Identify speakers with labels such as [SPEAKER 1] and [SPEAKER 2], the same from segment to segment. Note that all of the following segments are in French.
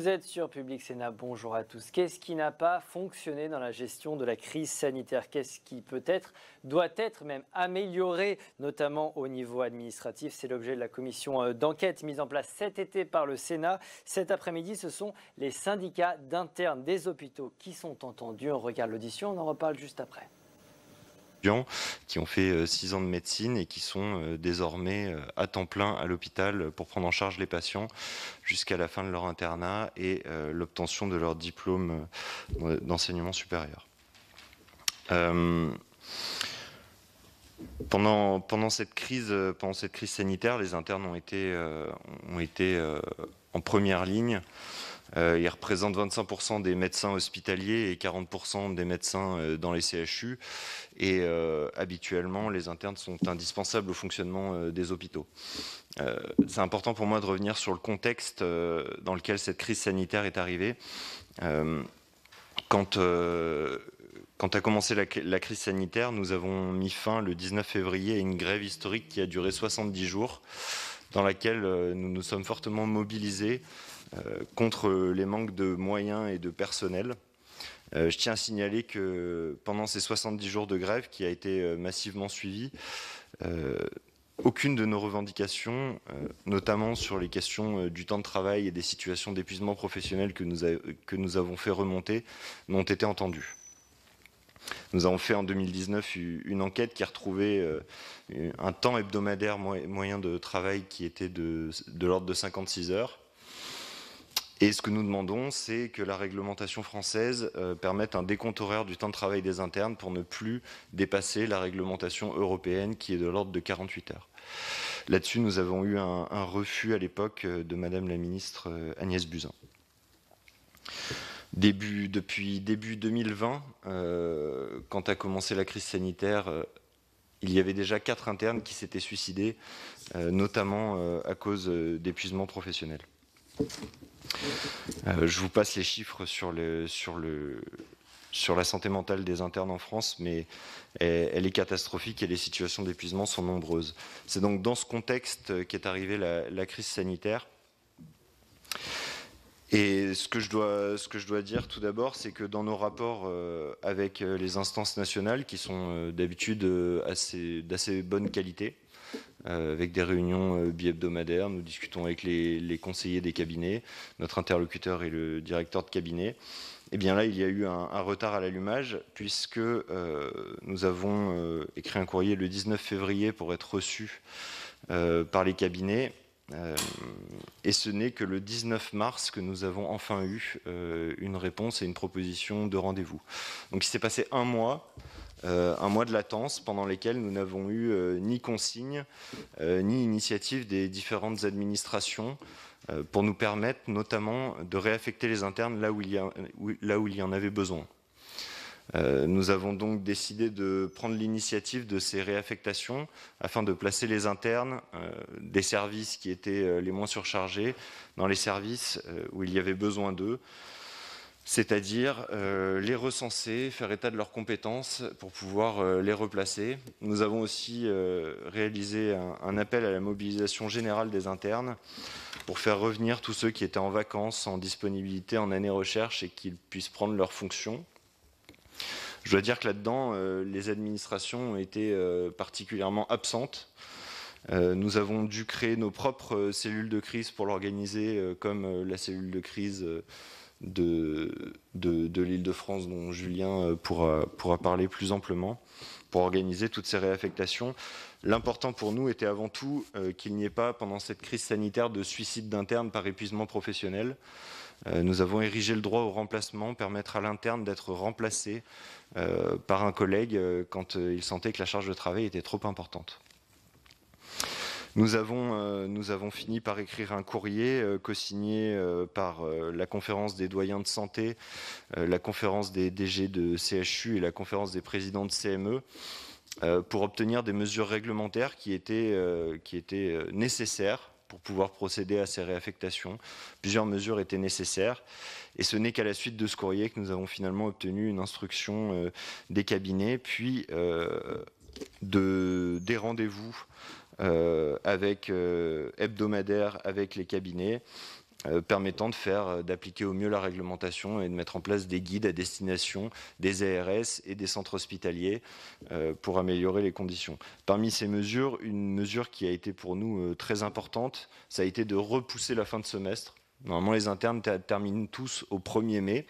[SPEAKER 1] Vous êtes sur Public Sénat, bonjour à tous. Qu'est-ce qui n'a pas fonctionné dans la gestion de la crise sanitaire? Qu'est-ce qui peut-être, doit être même amélioré, notamment au niveau administratif? C'est l'objet de la commission d'enquête mise en place cet été par le Sénat. Cet après-midi, ce sont les syndicats d'internes des hôpitaux qui sont entendus. On regarde l'audition, on en reparle juste après.
[SPEAKER 2] Qui ont fait 6 ans de médecine et qui sont désormais à temps plein à l'hôpital pour prendre en charge les patients jusqu'à la fin de leur internat et l'obtention de leur diplôme d'enseignement supérieur. Pendant cette crise sanitaire, les internes ont été en première ligne. Ils représentent 25% des médecins hospitaliers et 40% des médecins dans les CHU. Et habituellement, les internes sont indispensables au fonctionnement des hôpitaux. C'est important pour moi de revenir sur le contexte dans lequel cette crise sanitaire est arrivée. Quand a commencé la crise sanitaire, nous avons mis fin le 19 février à une grève historique qui a duré 70 jours, dans laquelle nous nous sommes fortement mobilisés contre les manques de moyens et de personnel. Je tiens à signaler que pendant ces 70 jours de grève qui a été massivement suivie, aucune de nos revendications, notamment sur les questions du temps de travail et des situations d'épuisement professionnel que nous avons fait remonter, n'ont été entendues. Nous avons fait en 2019 une enquête qui a retrouvé un temps hebdomadaire moyen de travail qui était de l'ordre de 56 heures. Et ce que nous demandons, c'est que la réglementation française permette un décompte horaire du temps de travail des internes pour ne plus dépasser la réglementation européenne qui est de l'ordre de 48 heures. Là-dessus, nous avons eu un refus à l'époque de Madame la ministre Agnès Buzyn. Depuis début 2020, quand a commencé la crise sanitaire, il y avait déjà 4 internes qui s'étaient suicidés, notamment à cause d'épuisement professionnel. Je vous passe les chiffres sur la santé mentale des internes en France, mais elle est catastrophique et les situations d'épuisement sont nombreuses. C'est donc dans ce contexte qu'est arrivée la crise sanitaire. Et ce que je dois dire tout d'abord, c'est que dans nos rapports avec les instances nationales, qui sont d'habitude d'assez bonne qualité, avec des réunions bi-hebdomadaires, nous discutons avec les conseillers des cabinets, notre interlocuteur est le directeur de cabinet. Et bien là, il y a eu un retard à l'allumage, puisque nous avons écrit un courrier le 19 février pour être reçus par les cabinets. Et ce n'est que le 19 mars que nous avons enfin eu une réponse et une proposition de rendez-vous. Donc il s'est passé un mois de latence pendant lesquels nous n'avons eu ni consigne, ni initiative des différentes administrations pour nous permettre notamment de réaffecter les internes là où il y en avait besoin. Nous avons donc décidé de prendre l'initiative de ces réaffectations afin de placer les internes des services qui étaient les moins surchargés dans les services où il y avait besoin d'eux, c'est-à-dire les recenser, faire état de leurs compétences pour pouvoir les replacer. Nous avons aussi réalisé un appel à la mobilisation générale des internes pour faire revenir tous ceux qui étaient en vacances, en disponibilité, en année recherche et qu'ils puissent prendre leurs fonctions. Je dois dire que là-dedans, les administrations ont été particulièrement absentes. Nous avons dû créer nos propres cellules de crise pour l'organiser, comme la cellule de crise de l'Île-de-France, dont Julien pourra parler plus amplement, pour organiser toutes ces réaffectations. L'important pour nous était avant tout qu'il n'y ait pas, pendant cette crise sanitaire, de suicide d'internes par épuisement professionnel. Nous avons érigé le droit au remplacement, permettre à l'interne d'être remplacé par un collègue quand il sentait que la charge de travail était trop importante. Nous avons fini par écrire un courrier co-signé par la conférence des doyens de santé, la conférence des DG de CHU et la conférence des présidents de CME pour obtenir des mesures réglementaires qui étaient nécessaires pour pouvoir procéder à ces réaffectations. Plusieurs mesures étaient nécessaires et ce n'est qu'à la suite de ce courrier que nous avons finalement obtenu une instruction des cabinets, puis des rendez-vous hebdomadaires avec les cabinets permettant d'appliquer au mieux la réglementation et de mettre en place des guides à destination des ARS et des centres hospitaliers pour améliorer les conditions. Parmi ces mesures, une mesure qui a été pour nous très importante, ça a été de repousser la fin de semestre. Normalement, les internes terminent tous au 1er mai.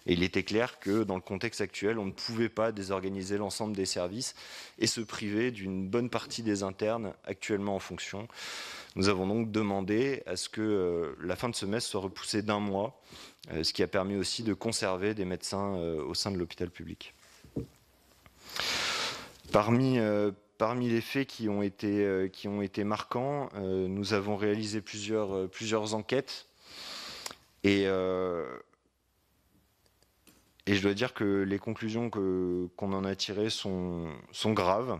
[SPEAKER 2] Et il était clair que dans le contexte actuel, on ne pouvait pas désorganiser l'ensemble des services et se priver d'une bonne partie des internes actuellement en fonction. Nous avons donc demandé à ce que la fin de semestre soit repoussée d'1 mois, ce qui a permis aussi de conserver des médecins au sein de l'hôpital public. Parmi les faits qui ont été marquants, nous avons réalisé plusieurs enquêtes et je dois dire que les conclusions qu'on en a tirées sont graves.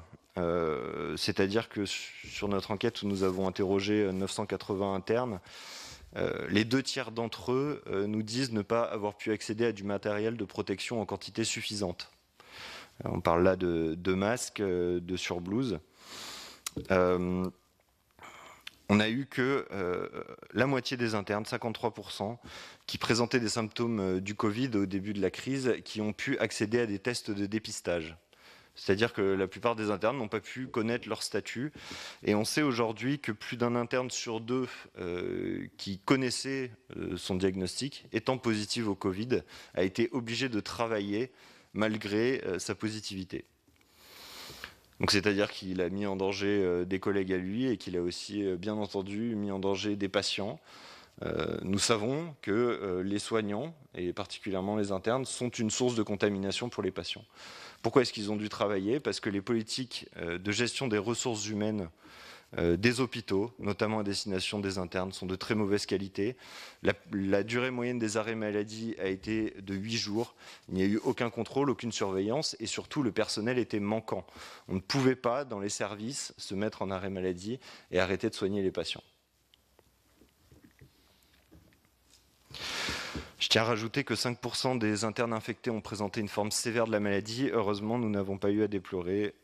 [SPEAKER 2] C'est-à-dire que sur notre enquête où nous avons interrogé 980 internes, les 2/3 d'entre eux nous disent ne pas avoir pu accéder à du matériel de protection en quantité suffisante. On parle là de masques, de surblouses. On a eu que la moitié des internes, 53%, qui présentaient des symptômes du Covid au début de la crise, qui ont pu accéder à des tests de dépistage. C'est-à-dire que la plupart des internes n'ont pas pu connaître leur statut. Et on sait aujourd'hui que plus d'un interne sur 2 qui connaissait son diagnostic, étant positif au Covid, a été obligé de travailler malgré sa positivité. Donc c'est-à-dire qu'il a mis en danger des collègues à lui et qu'il a aussi, bien entendu, mis en danger des patients. Nous savons que les soignants, et particulièrement les internes, sont une source de contamination pour les patients. Pourquoi est-ce qu'ils ont dû travailler? Parce que les politiques de gestion des ressources humaines des hôpitaux, notamment à destination des internes, sont de très mauvaise qualité. La durée moyenne des arrêts maladie a été de 8 jours. Il n'y a eu aucun contrôle, aucune surveillance et surtout le personnel était manquant. On ne pouvait pas, dans les services, se mettre en arrêt maladie et arrêter de soigner les patients. Je tiens à rajouter que 5% des internes infectés ont présenté une forme sévère de la maladie. Heureusement, nous n'avons pas eu à déplorer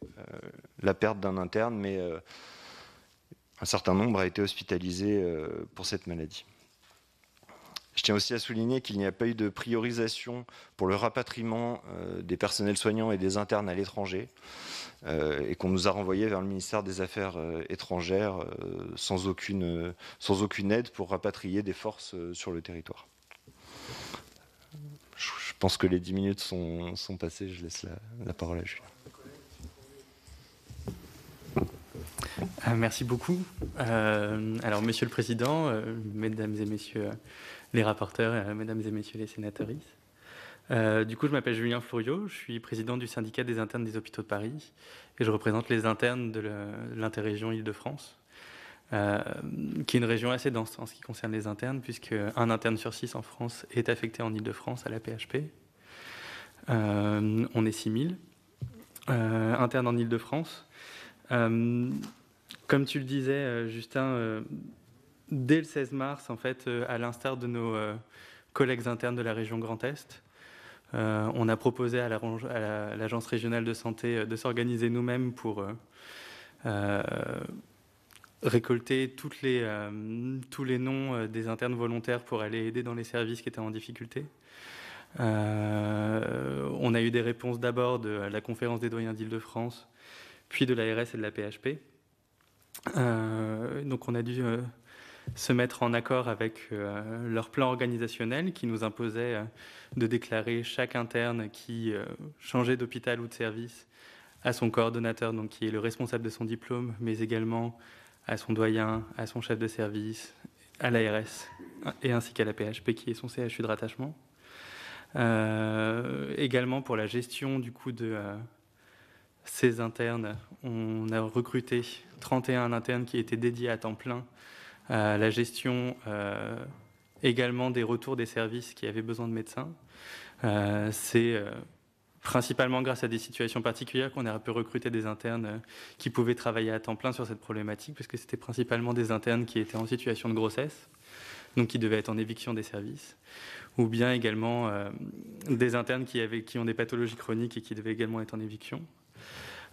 [SPEAKER 2] la perte d'un interne, mais un certain nombre a été hospitalisé pour cette maladie. Je tiens aussi à souligner qu'il n'y a pas eu de priorisation pour le rapatriement des personnels soignants et des internes à l'étranger et qu'on nous a renvoyés vers le ministère des Affaires étrangères sans aucune aide pour rapatrier des forces sur le territoire. Je pense que les 10 minutes sont passées, je laisse la parole à Julien.
[SPEAKER 3] Merci beaucoup. Alors, Monsieur le Président, Mesdames et Messieurs les rapporteurs, Mesdames et Messieurs les sénatrices. Du coup, je m'appelle Julien Flouriot, je suis président du syndicat des internes des hôpitaux de Paris et je représente les internes de l'interrégion Île-de-France, qui est une région assez dense en ce qui concerne les internes, puisque un interne sur 6 en France est affecté en Île-de-France à la PHP. On est 6000 internes en Île-de-France. Comme tu le disais, Justin, dès le 16 mars, en fait, à l'instar de nos collègues internes de la région Grand Est, on a proposé à l'Agence régionale de santé de s'organiser nous-mêmes pour récolter tous les noms des internes volontaires pour aller aider dans les services qui étaient en difficulté. On a eu des réponses d'abord de la conférence des doyens d'Île-de-France, puis de l'ARS et de la PHP. Donc on a dû se mettre en accord avec leur plan organisationnel qui nous imposait de déclarer chaque interne qui changeait d'hôpital ou de service à son coordonnateur, donc qui est le responsable de son diplôme, mais également à son doyen, à son chef de service, à l'ARS et ainsi qu'à la PHP qui est son CHU de rattachement. Également pour la gestion du coup de ces internes, on a recruté 31 internes qui étaient dédiés à temps plein à la gestion également des retours des services qui avaient besoin de médecins. C'est principalement grâce à des situations particulières qu'on a pu recruter des internes qui pouvaient travailler à temps plein sur cette problématique, parce que c'était principalement des internes qui étaient en situation de grossesse, donc qui devaient être en éviction des services, ou bien également des internes qui ont des pathologies chroniques et qui devaient également être en éviction.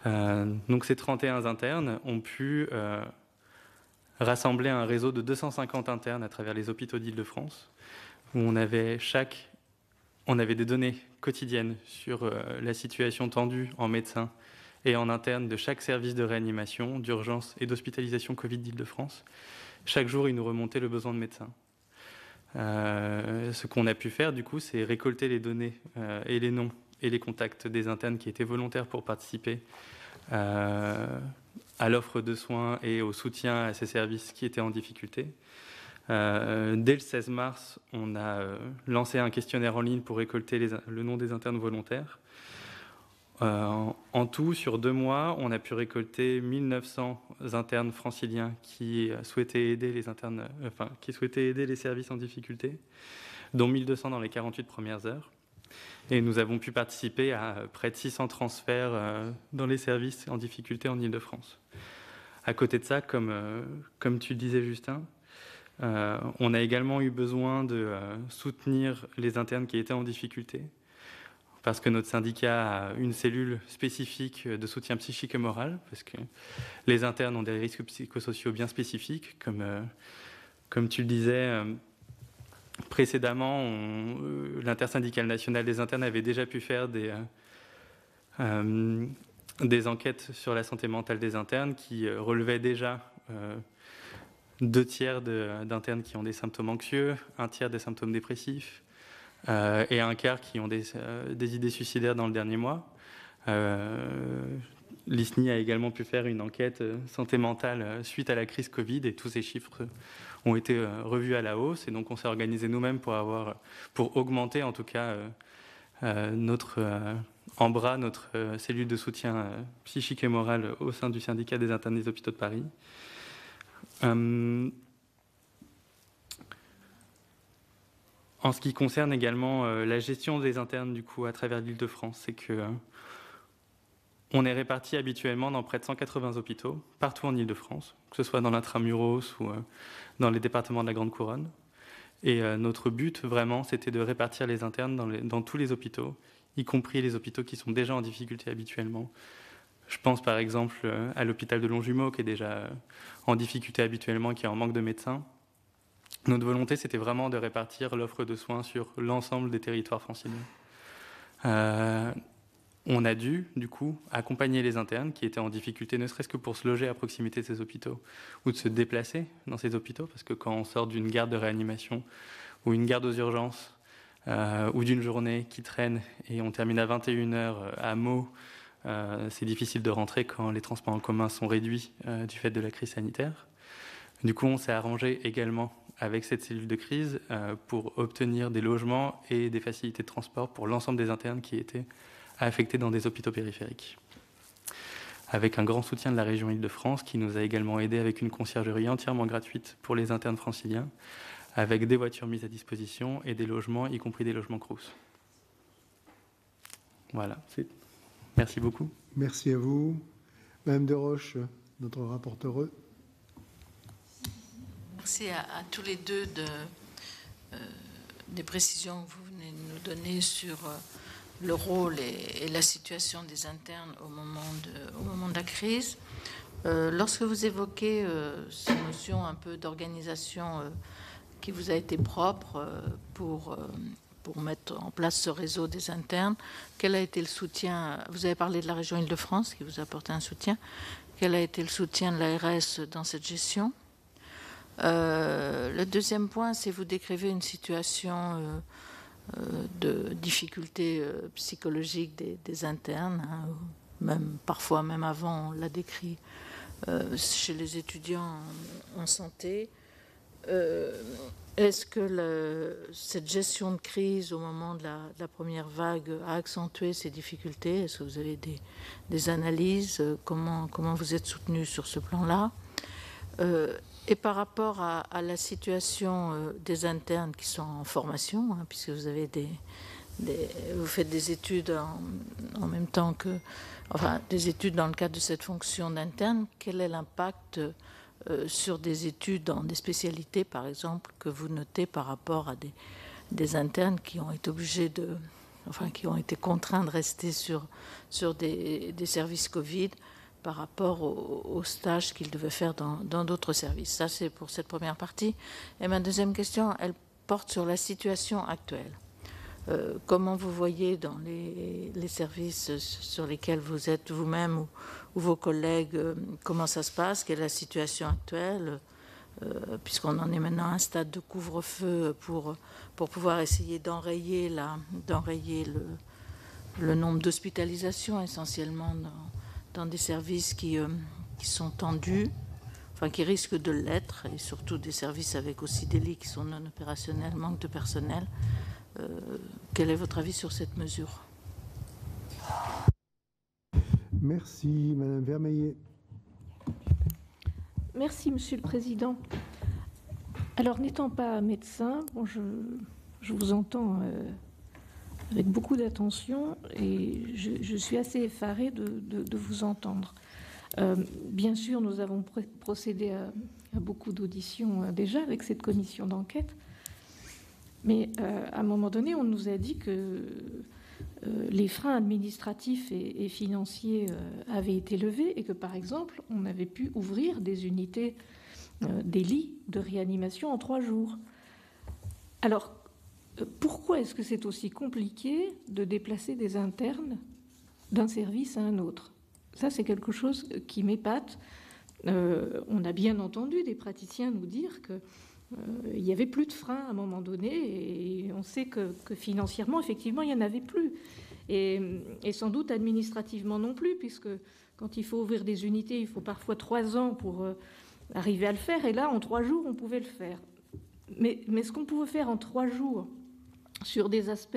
[SPEAKER 3] Donc ces 31 internes ont pu rassemblé un réseau de 250 internes à travers les hôpitaux d'Île-de-France, où on avait des données quotidiennes sur la situation tendue en médecins et en interne de chaque service de réanimation, d'urgence et d'hospitalisation Covid d'Île-de-France. Chaque jour, il nous remontait le besoin de médecins. Ce qu'on a pu faire, du coup, c'est récolter les données et les noms et les contacts des internes qui étaient volontaires pour participer à l'offre de soins et au soutien à ces services qui étaient en difficulté. Dès le 16 mars, on a lancé un questionnaire en ligne pour récolter le nom des internes volontaires. En tout, sur 2 mois, on a pu récolter 1900 internes franciliens qui souhaitaient aider les services en difficulté, dont 1200 dans les 48 premières heures. Et nous avons pu participer à près de 600 transferts dans les services en difficulté en Île-de-France. À côté de ça, comme tu le disais, Justin, on a également eu besoin de soutenir les internes qui étaient en difficulté, parce que notre syndicat a une cellule spécifique de soutien psychique et moral, parce que les internes ont des risques psychosociaux bien spécifiques. Comme tu le disais précédemment, l'intersyndicale nationale des internes avait déjà pu faire des enquêtes sur la santé mentale des internes qui relevaient déjà 2 tiers d'internes qui ont des symptômes anxieux, 1 tiers des symptômes dépressifs, et 1 quart qui ont des idées suicidaires dans le dernier mois. L'ISNI a également pu faire une enquête santé mentale suite à la crise Covid, et tous ces chiffres ont été revus à la hausse. Et donc on s'est organisé nous-mêmes pour augmenter en tout cas notre cellule de soutien psychique et moral au sein du syndicat des internes des hôpitaux de Paris. En ce qui concerne également la gestion des internes du coup à travers l'Île-de-France, c'est que on est répartis habituellement dans près de 180 hôpitaux partout en Île-de-France, que ce soit dans l'intramuros ou dans les départements de la Grande Couronne. Et notre but vraiment, c'était de répartir les internes dans tous les hôpitaux, y compris les hôpitaux qui sont déjà en difficulté habituellement. Je pense par exemple à l'hôpital de Longjumeau qui est déjà en difficulté habituellement, qui est en manque de médecins. Notre volonté, c'était vraiment de répartir l'offre de soins sur l'ensemble des territoires franciliens. On a dû, du coup, accompagner les internes qui étaient en difficulté, ne serait-ce que pour se loger à proximité de ces hôpitaux ou de se déplacer dans ces hôpitaux, parce que quand on sort d'une garde de réanimation ou une garde aux urgences ou d'une journée qui traîne et on termine à 21h à Meaux, c'est difficile de rentrer quand les transports en commun sont réduits du fait de la crise sanitaire. Du coup, on s'est arrangé également avec cette cellule de crise pour obtenir des logements et des facilités de transport pour l'ensemble des internes qui étaient affectés dans des hôpitaux périphériques. Avec un grand soutien de la région Île-de-France qui nous a également aidés avec une conciergerie entièrement gratuite pour les internes franciliens, avec des voitures mises à disposition et des logements, y compris des logements Crous. Voilà, merci beaucoup.
[SPEAKER 4] Merci à vous. Madame Desroches, notre rapporteure.
[SPEAKER 5] Merci à tous les deux des précisions que vous venez de nous donner sur le rôle et la situation des internes au moment de la crise. Lorsque vous évoquez ces notions un peu d'organisation qui vous a été propre pour mettre en place ce réseau des internes, quel a été le soutien? Vous avez parlé de la région Île-de-France qui vous a apporté un soutien. Quel a été le soutien de l'ARS dans cette gestion? Le deuxième point, c'est vous décrivez une situation de difficulté psychologique des internes, parfois même avant, on l'a décrit chez les étudiants en santé. Est-ce que cette gestion de crise au moment de la première vague a accentué ces difficultés? Est-ce que vous avez des analyses? Comment vous êtes soutenu sur ce plan-là? Et par rapport à la situation des internes qui sont en formation, puisque vous avez vous faites des études en même temps que, des études dans le cadre de cette fonction d'interne, quel est l'impact sur des études dans des spécialités, par exemple, que vous notez par rapport à des internes qui ont été obligés qui ont été contraints de rester sur des services Covid? par rapport aux stages qu'ils devaient faire dans d'autres services. Ça, c'est pour cette première partie. Et ma deuxième question, elle porte sur la situation actuelle. Comment vous voyez dans les services sur lesquels vous êtes vous-même ou vos collègues, comment ça se passe, quelle est la situation actuelle, puisqu'on en est maintenant à un stade de couvre-feu pour pouvoir essayer d'enrayer le nombre d'hospitalisations essentiellement dans des services qui sont tendus, enfin qui risquent de l'être, et surtout des services avec aussi des lits qui sont non opérationnels, manque de personnel. Quel est votre avis sur cette mesure?
[SPEAKER 4] Merci, Madame Vermeillet.
[SPEAKER 6] Merci, Monsieur le Président. Alors, n'étant pas médecin, bon, je vous entends avec beaucoup d'attention et je suis assez effarée de vous entendre. Bien sûr, nous avons procédé à beaucoup d'auditions déjà avec cette commission d'enquête, mais à un moment donné, on nous a dit que les freins administratifs et financiers avaient été levés et que, par exemple, on avait pu ouvrir des unités, des lits de réanimation en 3 jours. Alors, pourquoi est-ce que c'est aussi compliqué de déplacer des internes d'un service à un autre? Ça, c'est quelque chose qui m'épate. On a bien entendu des praticiens nous dire que il n'y avait plus de frein à un moment donné, et on sait que financièrement, effectivement, il n'y en avait plus. Et sans doute administrativement non plus, puisque quand il faut ouvrir des unités, il faut parfois 3 ans pour arriver à le faire, et là, en 3 jours, on pouvait le faire. Mais ce qu'on pouvait faire en 3 jours sur des aspects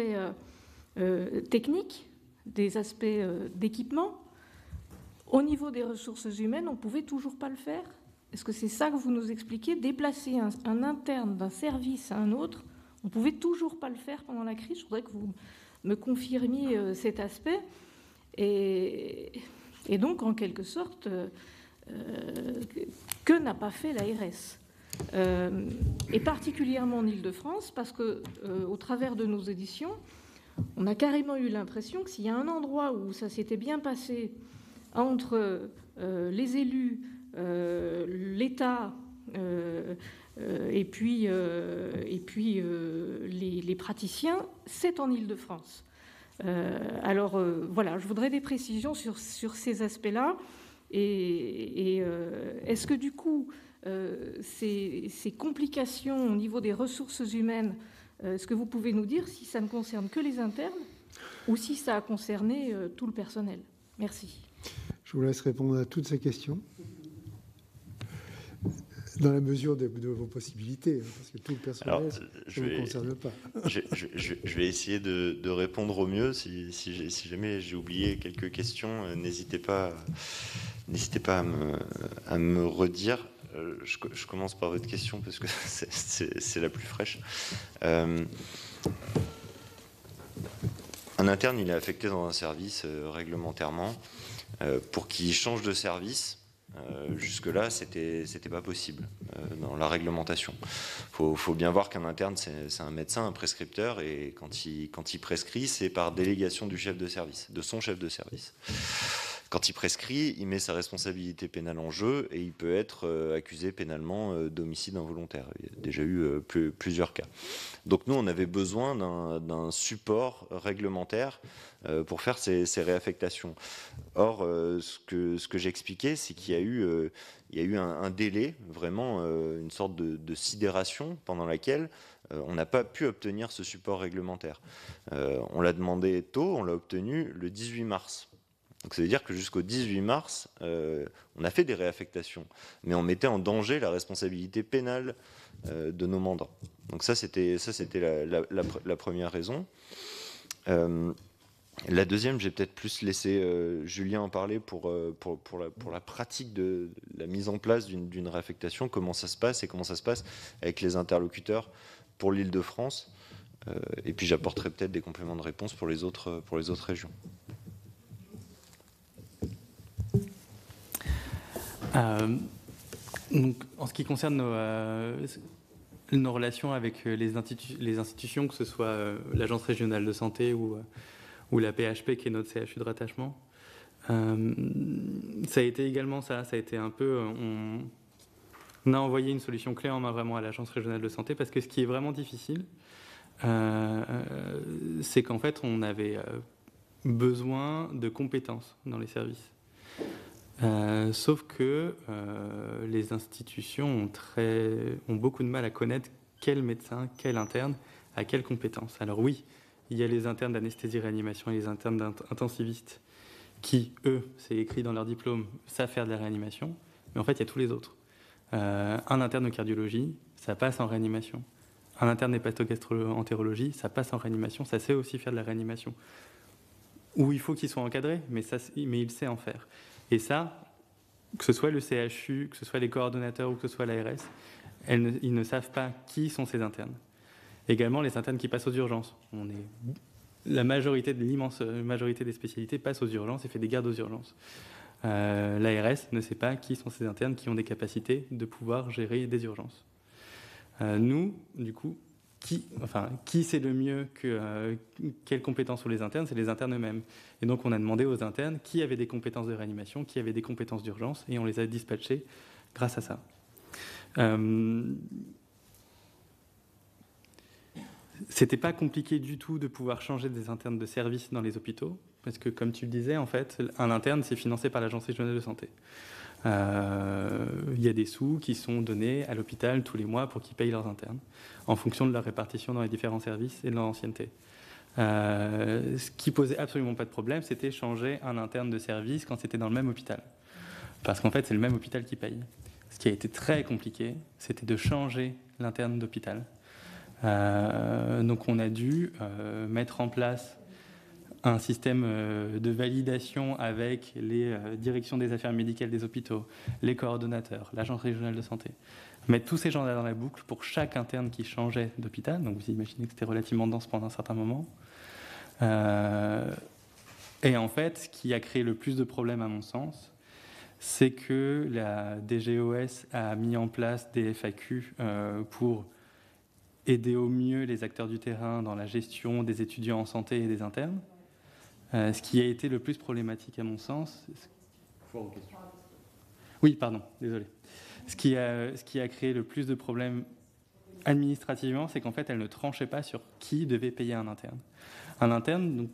[SPEAKER 6] techniques, des aspects d'équipement, au niveau des ressources humaines, on ne pouvait toujours pas le faire. Est-ce que c'est ça que vous nous expliquez? Déplacer un interne d'un service à un autre, on ne pouvait toujours pas le faire pendant la crise. Je voudrais que vous me confirmiez cet aspect. Et donc, en quelque sorte, que n'a pas fait l'ARS et particulièrement en Île-de-France, parce qu'au travers de nos auditions, on a carrément eu l'impression que s'il y a un endroit où ça s'était bien passé entre les élus, l'État et puis les praticiens, c'est en Île-de-France. Alors voilà, je voudrais des précisions sur ces aspects-là. Et est-ce que du coup, ces complications au niveau des ressources humaines, est-ce que vous pouvez nous dire si ça ne concerne que les internes ou si ça a concerné tout le personnel? Merci.
[SPEAKER 4] Je vous laisse répondre à toutes ces questions, dans la mesure de vos possibilités, parce que tout le personnel ne vous concerne pas.
[SPEAKER 2] Je vais essayer de répondre au mieux. Si jamais j'ai oublié quelques questions, n'hésitez pas à me redire. Je commence par votre question parce que c'est la plus fraîche. Un interne, il est affecté dans un service réglementairement. Pour qu'il change de service, jusque-là, c'était pas possible dans la réglementation. Faut bien voir qu'un interne, c'est un médecin, un prescripteur, et quand il prescrit, c'est par délégation du chef de service, de son chef de service. Quand il prescrit, il met sa responsabilité pénale en jeu et il peut être accusé pénalement d'homicide involontaire. Il y a déjà eu plusieurs cas. Donc nous, on avait besoin d'un support réglementaire pour faire ces réaffectations. Or, ce que j'expliquais, c'est qu'il y a eu un délai, vraiment une sorte de sidération pendant laquelle on n'a pas pu obtenir ce support réglementaire. On l'a demandé tôt, on l'a obtenu le 18 mars. Donc ça veut dire que jusqu'au 18 mars, on a fait des réaffectations, mais on mettait en danger la responsabilité pénale de nos mandants. Donc ça, c'était la première raison. La deuxième, j'ai peut-être plus laissé Julien en parler pour la pratique de la mise en place d'une réaffectation, comment ça se passe et comment ça se passe avec les interlocuteurs pour l'Île-de-France. Et puis j'apporterai peut-être des compléments de réponse pour les autres régions.
[SPEAKER 3] Donc, en ce qui concerne nos relations avec les institutions, que ce soit l'Agence régionale de santé ou la PHP, qui est notre CHU de rattachement, Ça a été également ça a été un peu... On a envoyé une solution clé en main vraiment à l'Agence régionale de santé, parce que ce qui est vraiment difficile, c'est qu'en fait, on avait besoin de compétences dans les services. Sauf que les institutions ont beaucoup de mal à connaître quel médecin, quel interne, à quelle compétence. Alors oui, il y a les internes d'anesthésie-réanimation et les internes intensivistes qui, eux, c'est écrit dans leur diplôme, savent faire de la réanimation, mais en fait, il y a tous les autres. Un interne de cardiologie, ça passe en réanimation. Un interne d'hépatogastroentérologie, ça passe en réanimation, ça sait aussi faire de la réanimation. Où il faut qu'il soit encadré, mais il sait en faire. Et ça, que ce soit le CHU, que ce soit les coordonnateurs ou que ce soit l'ARS, ils ne savent pas qui sont ces internes. Également, les internes qui passent aux urgences. L'immense majorité des spécialités passent aux urgences et fait des gardes aux urgences. L'ARS ne sait pas qui sont ces internes qui ont des capacités de pouvoir gérer des urgences. Nous, du coup, qui sait le mieux quelles compétences ont les internes? C'est les internes eux-mêmes. Et donc, on a demandé aux internes qui avaient des compétences de réanimation, qui avaient des compétences d'urgence, et on les a dispatchés grâce à ça. C'était pas compliqué du tout de pouvoir changer des internes de service dans les hôpitaux, parce que, comme tu le disais, en fait, un interne, c'est financé par l'Agence régionale de santé. Il y a des sous qui sont donnés à l'hôpital tous les mois pour qu'ils payent leurs internes, en fonction de leur répartition dans les différents services et de leur ancienneté. Ce qui posait absolument pas de problème, c'était changer un interne de service quand c'était dans le même hôpital. Parce qu'en fait, c'est le même hôpital qui paye. Ce qui a été très compliqué, c'était de changer l'interne d'hôpital. Donc on a dû mettre en place un système de validation avec les directions des affaires médicales des hôpitaux, les coordonnateurs, l'Agence régionale de santé. Mettre tous ces gens-là dans la boucle pour chaque interne qui changeait d'hôpital. Donc vous imaginez que c'était relativement dense pendant un certain moment. Et en fait, ce qui a créé le plus de problèmes à mon sens, c'est que la DGOS a mis en place des FAQ pour aider au mieux les acteurs du terrain dans la gestion des étudiants en santé et des internes. Ce qui a été le plus problématique à mon sens... Oui, pardon, désolé. Ce qui a créé le plus de problèmes administrativement, c'est qu'en fait, elle ne tranchait pas sur qui devait payer un interne. Un interne, donc,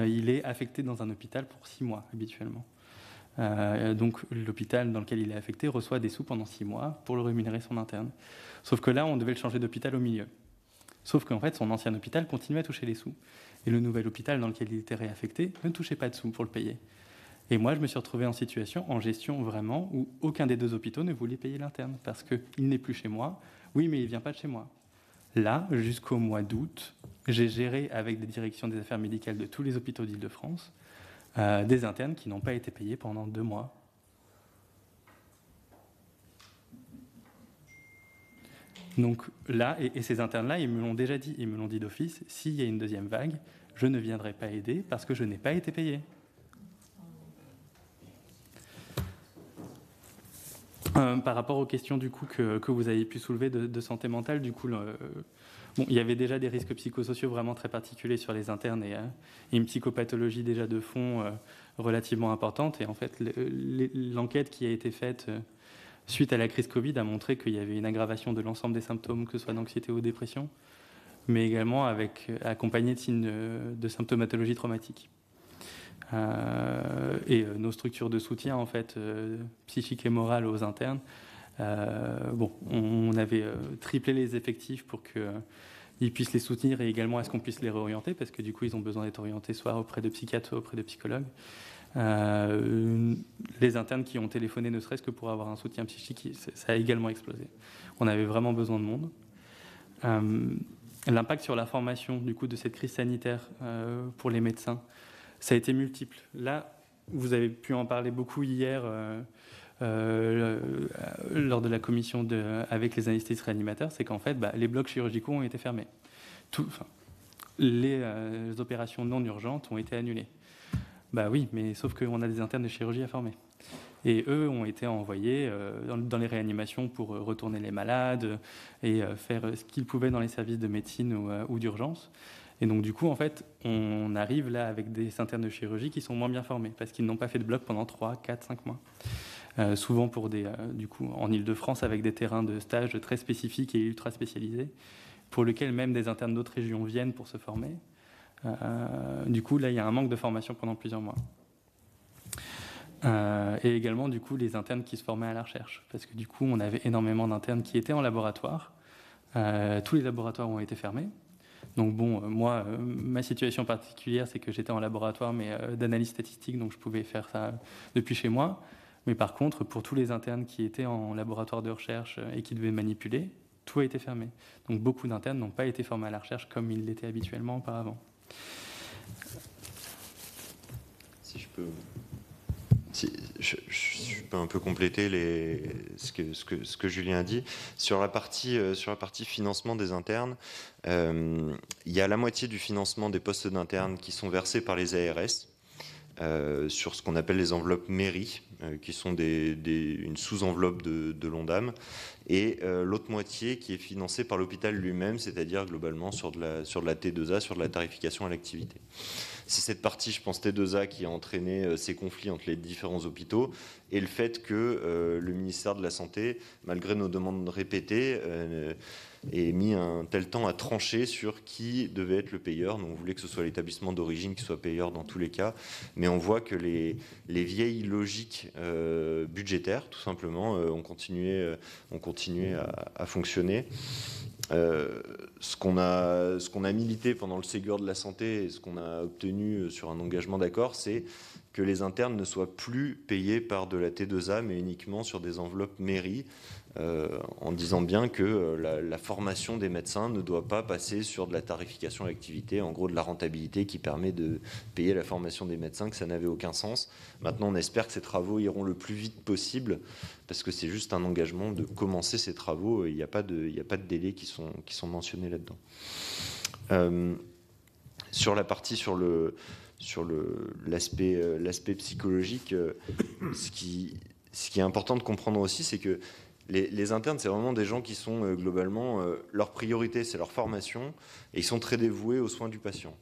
[SPEAKER 3] il est affecté dans un hôpital pour 6 mois, habituellement. Donc l'hôpital dans lequel il est affecté reçoit des sous pendant 6 mois pour le rémunérer son interne. Sauf que là, on devait le changer d'hôpital au milieu. Sauf qu'en fait, son ancien hôpital continuait à toucher les sous. Et le nouvel hôpital dans lequel il était réaffecté ne touchait pas de sous pour le payer. Et moi, je me suis retrouvé en situation, en gestion vraiment, où aucun des deux hôpitaux ne voulait payer l'interne. Parce qu'il n'est plus chez moi. Oui, mais il ne vient pas de chez moi. Là, jusqu'au mois d'août, j'ai géré avec des directions des affaires médicales de tous les hôpitaux d'Île-de-France des internes qui n'ont pas été payés pendant 2 mois. Donc là, et ces internes-là, ils me l'ont déjà dit, ils me l'ont dit d'office, s'il y a une deuxième vague, je ne viendrai pas aider parce que je n'ai pas été payé. Par rapport aux questions du coup que vous avez pu soulever de santé mentale, du coup, bon, il y avait déjà des risques psychosociaux vraiment très particuliers sur les internes et une psychopathologie déjà de fond relativement importante. Et en fait, l'enquête qui a été faite suite à la crise Covid a montré qu'il y avait une aggravation de l'ensemble des symptômes, que ce soit d'anxiété ou dépression, mais également accompagné de signes de symptomatologie traumatique. Et nos structures de soutien en fait psychique et morale aux internes, bon, on avait triplé les effectifs pour qu'ils puissent les soutenir et également à ce qu'on puisse les réorienter, parce que du coup ils ont besoin d'être orientés soit auprès de psychiatres, soit auprès de psychologues. Les internes qui ont téléphoné ne serait-ce que pour avoir un soutien psychique, ça a également explosé. On avait vraiment besoin de monde. L'impact sur la formation du coup de cette crise sanitaire pour les médecins, ça a été multiple. Là, vous avez pu en parler beaucoup hier lors de la commission avec les anesthésistes réanimateurs, c'est qu'en fait, les blocs chirurgicaux ont été fermés. Les opérations non urgentes ont été annulées. Oui, mais sauf qu'on a des internes de chirurgie à former. Et eux ont été envoyés dans les réanimations pour retourner les malades et faire ce qu'ils pouvaient dans les services de médecine ou d'urgence. Et donc du coup, en fait, on arrive là avec des internes de chirurgie qui sont moins bien formés parce qu'ils n'ont pas fait de bloc pendant 3, 4, 5 mois. Souvent pour du coup, en Ile-de-France avec des terrains de stage très spécifiques et ultra spécialisés, pour lesquels même des internes d'autres régions viennent pour se former. Du coup, là, il y a un manque de formation pendant plusieurs mois. Et également, du coup, les internes qui se formaient à la recherche. Parce que du coup, on avait énormément d'internes qui étaient en laboratoire. Tous les laboratoires ont été fermés. Donc bon, moi, ma situation particulière, c'est que j'étais en laboratoire, mais d'analyse statistique, donc je pouvais faire ça depuis chez moi. Mais par contre, pour tous les internes qui étaient en laboratoire de recherche et qui devaient manipuler, tout a été fermé. Donc beaucoup d'internes n'ont pas été formés à la recherche comme ils l'étaient habituellement auparavant.
[SPEAKER 2] Si je peux... Je peux un peu compléter ce que Julien a dit. Sur la partie financement des internes, il y a la moitié du financement des postes d'internes qui sont versés par les ARS sur ce qu'on appelle les enveloppes mairie, qui sont une sous-enveloppe de l'ONDAM, et l'autre moitié qui est financée par l'hôpital lui-même, c'est-à-dire globalement sur de la T2A, sur de la tarification à l'activité. C'est cette partie, je pense, T2A qui a entraîné ces conflits entre les différents hôpitaux et le fait que le ministère de la Santé, malgré nos demandes répétées, ait mis un tel temps à trancher sur qui devait être le payeur. Donc on voulait que ce soit l'établissement d'origine qui soit payeur dans tous les cas, mais on voit que les vieilles logiques budgétaires, tout simplement, ont continué à fonctionner. Ce qu'on a milité pendant le Ségur de la santé et ce qu'on a obtenu sur un engagement d'accord, c'est que les internes ne soient plus payés par de la T2A, mais uniquement sur des enveloppes mairie, en disant bien que la formation des médecins ne doit pas passer sur de la tarification à l'activité, en gros de la rentabilité qui permet de payer la formation des médecins, que ça n'avait aucun sens. Maintenant, on espère que ces travaux iront le plus vite possible, parce que c'est juste un engagement de commencer ces travaux, et il n'y a pas de délais qui sont mentionnés là-dedans. Sur la partie sur l'aspect psychologique, ce qui est important de comprendre aussi, c'est que les internes, c'est vraiment des gens qui sont globalement, leur priorité, c'est leur formation, et ils sont très dévoués aux soins du patient.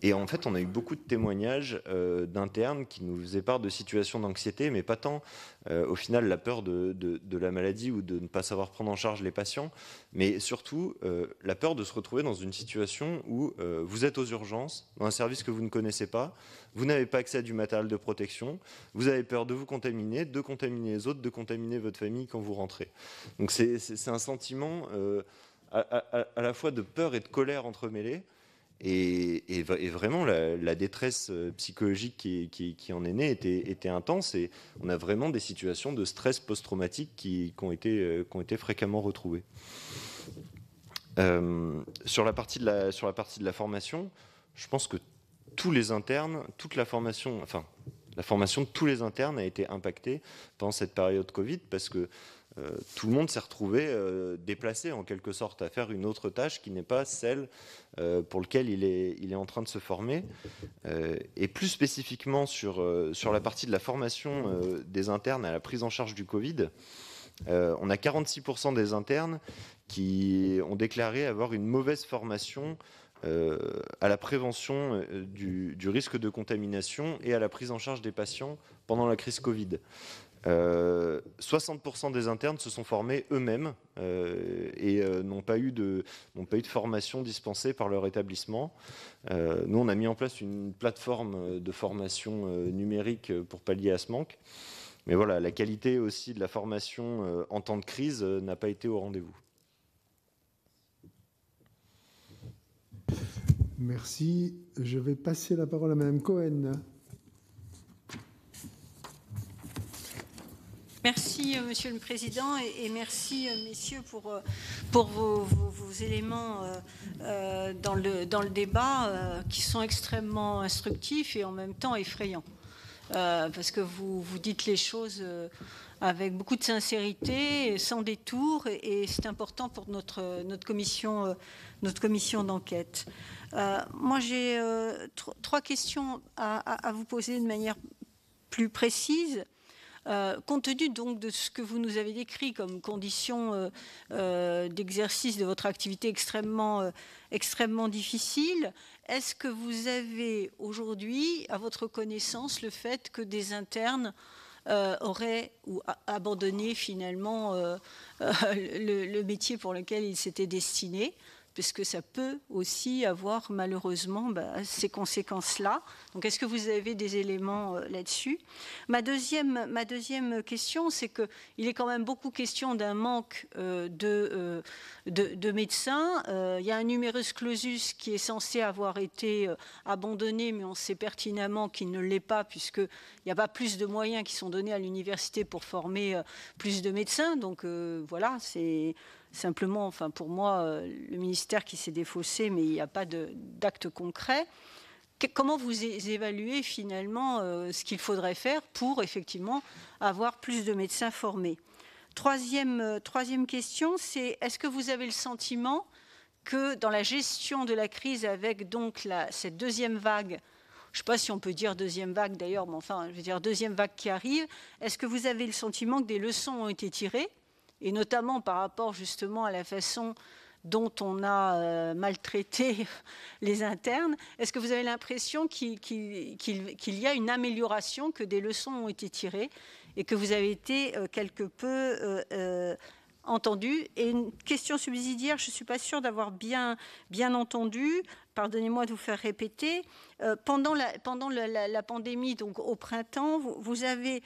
[SPEAKER 2] Et en fait, on a eu beaucoup de témoignages d'internes qui nous faisaient part de situations d'anxiété, mais pas tant au final la peur de la maladie ou de ne pas savoir prendre en charge les patients, mais surtout la peur de se retrouver dans une situation où vous êtes aux urgences, dans un service que vous ne connaissez pas, vous n'avez pas accès à du matériel de protection, vous avez peur de vous contaminer, de contaminer les autres, de contaminer votre famille quand vous rentrez. Donc c'est un sentiment à la fois de peur et de colère entremêlés. Et vraiment, la détresse psychologique qui en est née était intense, et on a vraiment des situations de stress post-traumatique qui ont été fréquemment retrouvées. Sur la partie de la formation, je pense que tous les internes, la formation de tous les internes a été impactée pendant cette période Covid, parce que tout le monde s'est retrouvé déplacé en quelque sorte à faire une autre tâche qui n'est pas celle pour laquelle il est en train de se former. Et plus spécifiquement sur la partie de la formation des internes à la prise en charge du Covid, on a 46% des internes qui ont déclaré avoir une mauvaise formation à la prévention du risque de contamination et à la prise en charge des patients pendant la crise Covid. 60% des internes se sont formés eux-mêmes et n'ont pas eu de formation dispensée par leur établissement. Nous, on a mis en place une plateforme de formation numérique pour pallier à ce manque. Mais voilà, la qualité aussi de la formation en temps de crise n'a pas été au rendez-vous.
[SPEAKER 4] Merci. Je vais passer la parole à Madame Cohen.
[SPEAKER 7] Merci, Monsieur le Président, et merci, messieurs, pour vos éléments dans le débat qui sont extrêmement instructifs et en même temps effrayants. Parce que vous dites les choses avec beaucoup de sincérité, sans détour, et c'est important pour notre commission d'enquête. Moi, j'ai 3 questions à vous poser de manière plus précise. Compte tenu donc de ce que vous nous avez décrit comme conditions d'exercice de votre activité extrêmement difficile, est-ce que vous avez aujourd'hui, à votre connaissance, le fait que des internes auraient abandonné finalement le métier pour lequel ils s'étaient destinés, parce que ça peut aussi avoir malheureusement ces conséquences-là. Donc, est-ce que vous avez des éléments là-dessus? Ma deuxième question, c'est qu'il est quand même beaucoup question d'un manque de médecins. Il y a un numerus clausus qui est censé avoir été abandonné, mais on sait pertinemment qu'il ne l'est pas, puisqu'il n'y a pas plus de moyens qui sont donnés à l'université pour former plus de médecins. Donc, voilà, c'est... Simplement, enfin pour moi, le ministère qui s'est défaussé, mais il n'y a pas d'acte concret. Comment vous évaluez finalement ce qu'il faudrait faire pour effectivement avoir plus de médecins formés? Troisième question, c'est est-ce que vous avez le sentiment que dans la gestion de la crise avec donc cette deuxième vague, je ne sais pas si on peut dire deuxième vague d'ailleurs, mais enfin je veux dire deuxième vague qui arrive, est-ce que vous avez le sentiment que des leçons ont été tirées? Et notamment par rapport justement à la façon dont on a maltraité les internes, est-ce que vous avez l'impression qu'il y a une amélioration, que des leçons ont été tirées et que vous avez été quelque peu entendu? Et une question subsidiaire, je ne suis pas sûre d'avoir bien entendu, pardonnez-moi de vous faire répéter. Pendant la pandémie, donc au printemps, vous avez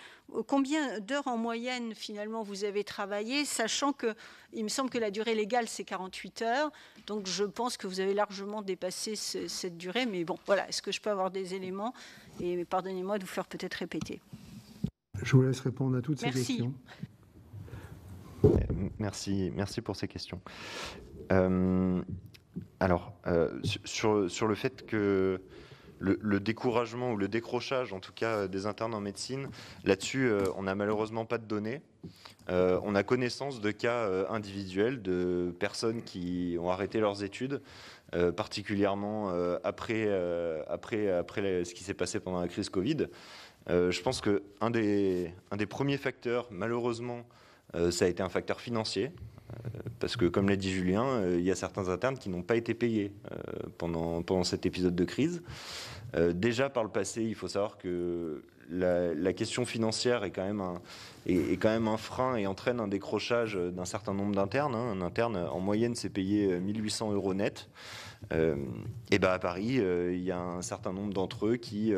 [SPEAKER 7] combien d'heures en moyenne finalement vous avez travaillé, sachant que il me semble que la durée légale c'est 48 heures, donc je pense que vous avez largement dépassé cette durée, mais bon, voilà, est-ce que je peux avoir des éléments? Et pardonnez-moi de vous faire peut-être répéter.
[SPEAKER 4] Je vous laisse répondre à toutes ces questions.
[SPEAKER 2] Merci pour ces questions. Alors, sur le fait que le découragement ou le décrochage, en tout cas des internes en médecine, là-dessus, on n'a malheureusement pas de données. On a connaissance de cas individuels de personnes qui ont arrêté leurs études, particulièrement après ce qui s'est passé pendant la crise Covid. Je pense qu'un des premiers facteurs, malheureusement, ça a été un facteur financier. Parce que, comme l'a dit Julien, il y a certains internes qui n'ont pas été payés pendant cet épisode de crise. Déjà, par le passé, il faut savoir que la question financière est quand même un frein et entraîne un décrochage d'un certain nombre d'internes. Un interne, en moyenne, s'est payé 1 800 € net. Et à Paris, il y a un certain nombre d'entre eux qui,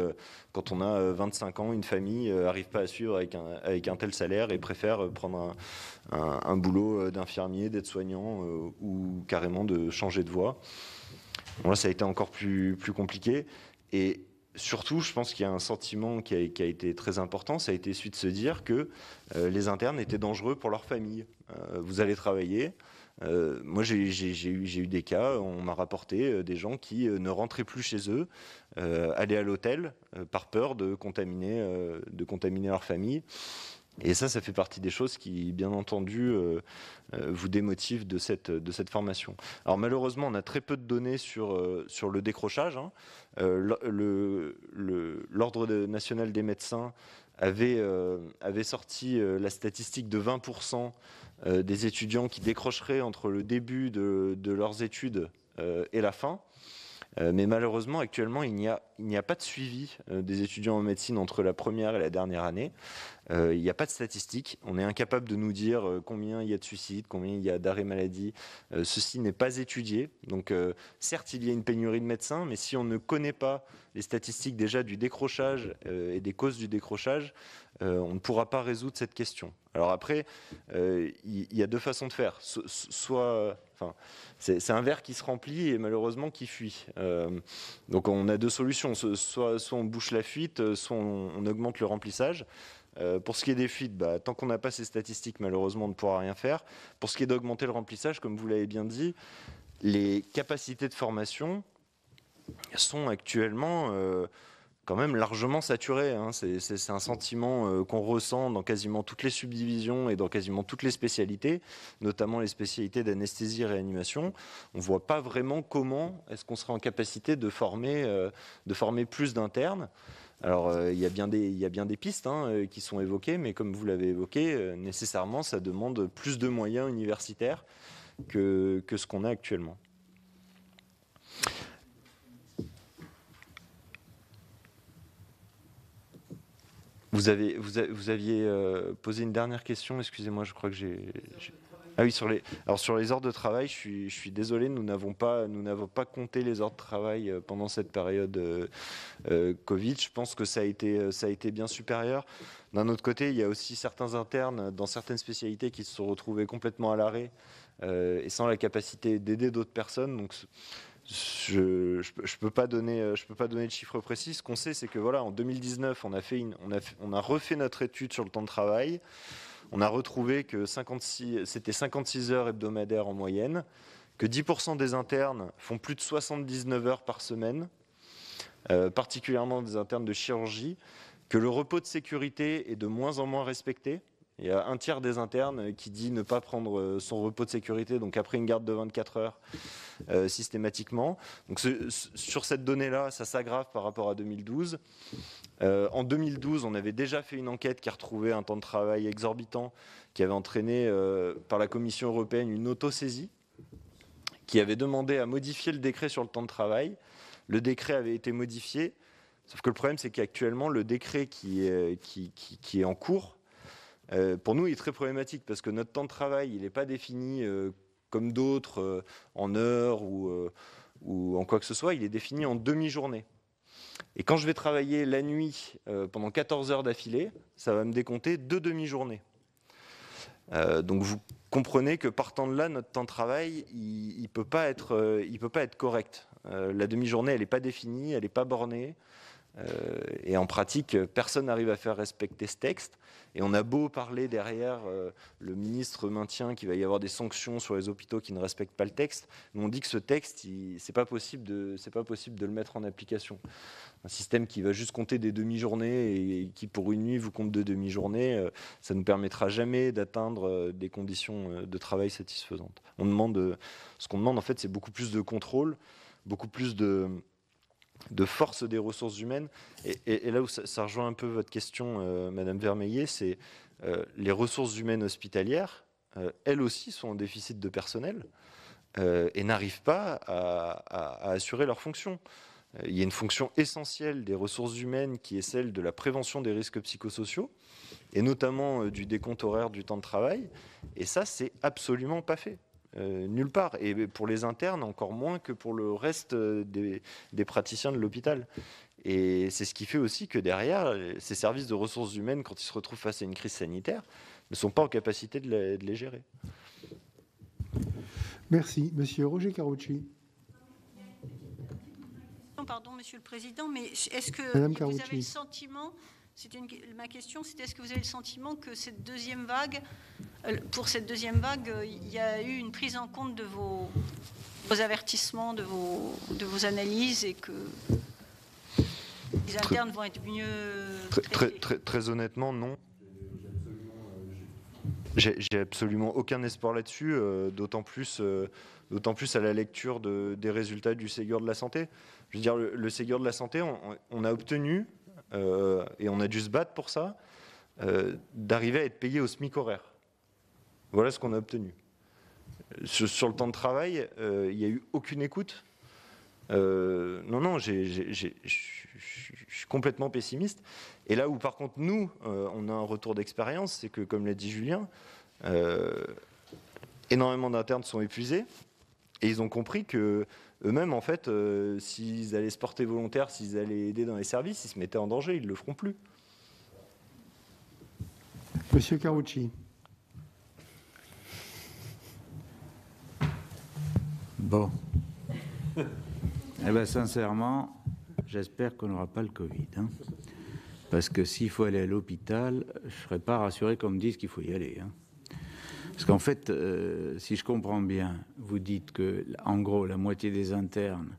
[SPEAKER 2] quand on a 25 ans, une famille, n'arrive pas à suivre avec un tel salaire et préfèrent prendre un boulot d'infirmier, d'aide-soignant ou carrément de changer de voie. Bon, là, ça a été encore plus compliqué. Et surtout, je pense qu'il y a un sentiment qui a été très important, ça a été celui de se dire que les internes étaient dangereux pour leur famille. Vous allez travailler. Moi, j'ai eu des cas, on m'a rapporté des gens qui ne rentraient plus chez eux, allaient à l'hôtel par peur de contaminer leur famille. Et ça fait partie des choses qui, bien entendu, vous démotivent de cette formation. Alors malheureusement, on a très peu de données sur le décrochage. L'Ordre national des médecins avait sorti la statistique de 20% des étudiants qui décrocheraient entre le début de leurs études et la fin. Mais malheureusement, actuellement, il n'y a pas de suivi des étudiants en médecine entre la première et la dernière année. Il n'y a pas de statistiques. On est incapable de nous dire combien il y a de suicides, combien il y a d'arrêts maladie. Ceci n'est pas étudié. Donc, certes, il y a une pénurie de médecins, mais si on ne connaît pas les statistiques déjà du décrochage et des causes du décrochage, on ne pourra pas résoudre cette question. Alors après, il y a deux façons de faire. C'est un verre qui se remplit et malheureusement qui fuit. Donc on a deux solutions. Soit on bouche la fuite, soit on augmente le remplissage. Pour ce qui est des fuites, tant qu'on n'a pas ces statistiques, malheureusement, on ne pourra rien faire. Pour ce qui est d'augmenter le remplissage, comme vous l'avez bien dit, les capacités de formation sont actuellement quand même largement saturées. C'est un sentiment qu'on ressent dans quasiment toutes les subdivisions et dans quasiment toutes les spécialités, notamment les spécialités d'anesthésie et réanimation. On ne voit pas vraiment comment est-ce qu'on sera en capacité de former plus d'internes. Alors, il y a bien des pistes qui sont évoquées, mais comme vous l'avez évoqué, nécessairement, ça demande plus de moyens universitaires que ce qu'on a actuellement. Vous aviez posé une dernière question, excusez-moi, je crois que j'ai... Ah oui, sur les heures de travail, je suis désolé, nous n'avons pas compté les heures de travail pendant cette période Covid. Je pense que ça a été bien supérieur. D'un autre côté, il y a aussi certains internes dans certaines spécialités qui se sont retrouvés complètement à l'arrêt et sans la capacité d'aider d'autres personnes. Donc, je peux pas donner de chiffres précis. Ce qu'on sait, c'est que voilà, en 2019, on a refait notre étude sur le temps de travail. On a retrouvé que c'était 56 heures hebdomadaires en moyenne, que 10% des internes font plus de 79 heures par semaine, particulièrement des internes de chirurgie, que le repos de sécurité est de moins en moins respecté. Il y a un tiers des internes qui dit ne pas prendre son repos de sécurité, donc après une garde de 24 heures systématiquement. Donc sur cette donnée-là, ça s'aggrave par rapport à 2012. En 2012, on avait déjà fait une enquête qui a retrouvé un temps de travail exorbitant, qui avait entraîné par la Commission européenne une autosaisie, qui avait demandé à modifier le décret sur le temps de travail. Le décret avait été modifié, sauf que le problème, c'est qu'actuellement, le décret qui est en cours, pour nous, il est très problématique parce que notre temps de travail, il n'est pas défini comme d'autres en heures ou en quoi que ce soit. Il est défini en demi-journée. Et quand je vais travailler la nuit pendant 14 heures d'affilée, ça va me décompter 2 demi-journées. Donc vous comprenez que partant de là, notre temps de travail, il peut pas être correct. La demi-journée, elle n'est pas définie, elle n'est pas bornée. Et en pratique, personne n'arrive à faire respecter ce texte. Et on a beau parler derrière, le ministre maintient qu'il va y avoir des sanctions sur les hôpitaux qui ne respectent pas le texte. Mais on dit que ce texte, c'est pas possible de le mettre en application. Un système qui va juste compter des demi-journées et qui pour une nuit vous compte 2 demi-journées, ça ne nous permettra jamais d'atteindre des conditions de travail satisfaisantes. Ce qu'on demande en fait, c'est beaucoup plus de contrôle, beaucoup plus de force des ressources humaines. Et là où ça rejoint un peu votre question, Madame Vermeillet, c'est les ressources humaines hospitalières, elles aussi sont en déficit de personnel et n'arrivent pas à assurer leurs fonctions. Il y a une fonction essentielle des ressources humaines qui est celle de la prévention des risques psychosociaux, et notamment du décompte horaire du temps de travail, et ça, c'est absolument pas fait. Nulle part. Et pour les internes, encore moins que pour le reste des praticiens de l'hôpital. Et c'est ce qui fait aussi que derrière, ces services de ressources humaines, quand ils se retrouvent face à une crise sanitaire, ne sont pas en capacité de les gérer.
[SPEAKER 4] Merci. Monsieur Roger Carucci.
[SPEAKER 7] Pardon, Monsieur le Président, mais est-ce que
[SPEAKER 4] Madame
[SPEAKER 7] vous
[SPEAKER 4] Carucci.
[SPEAKER 7] avez le sentiment... Ma question, c'était est-ce que vous avez le sentiment que cette deuxième vague, pour cette deuxième vague, il y a eu une prise en compte de vos avertissements, de vos analyses, et que les internes vont être mieux traités?
[SPEAKER 2] Très honnêtement, non. J'ai absolument aucun espoir là-dessus, d'autant plus à la lecture des résultats du Ségur de la santé. Je veux dire, le Ségur de la santé, on a obtenu... et on a dû se battre pour ça, d'arriver à être payé au SMIC horaire. Voilà ce qu'on a obtenu. Sur le temps de travail, il n'y a eu aucune écoute. Non, je suis complètement pessimiste. Et là où, par contre, nous, on a un retour d'expérience, c'est que, comme l'a dit Julien, énormément d'internes sont épuisés, et ils ont compris que eux-mêmes, en fait, s'ils allaient se porter volontaires, s'ils allaient aider dans les services, ils se mettaient en danger, ils ne le feront plus.
[SPEAKER 4] Monsieur Carucci.
[SPEAKER 8] Bon. Eh bien, sincèrement, j'espère qu'on n'aura pas le Covid. Parce que s'il faut aller à l'hôpital, je ne serais pas rassuré qu'on me dise qu'il faut y aller. Parce qu'en fait, si je comprends bien, vous dites que, en gros, la moitié des internes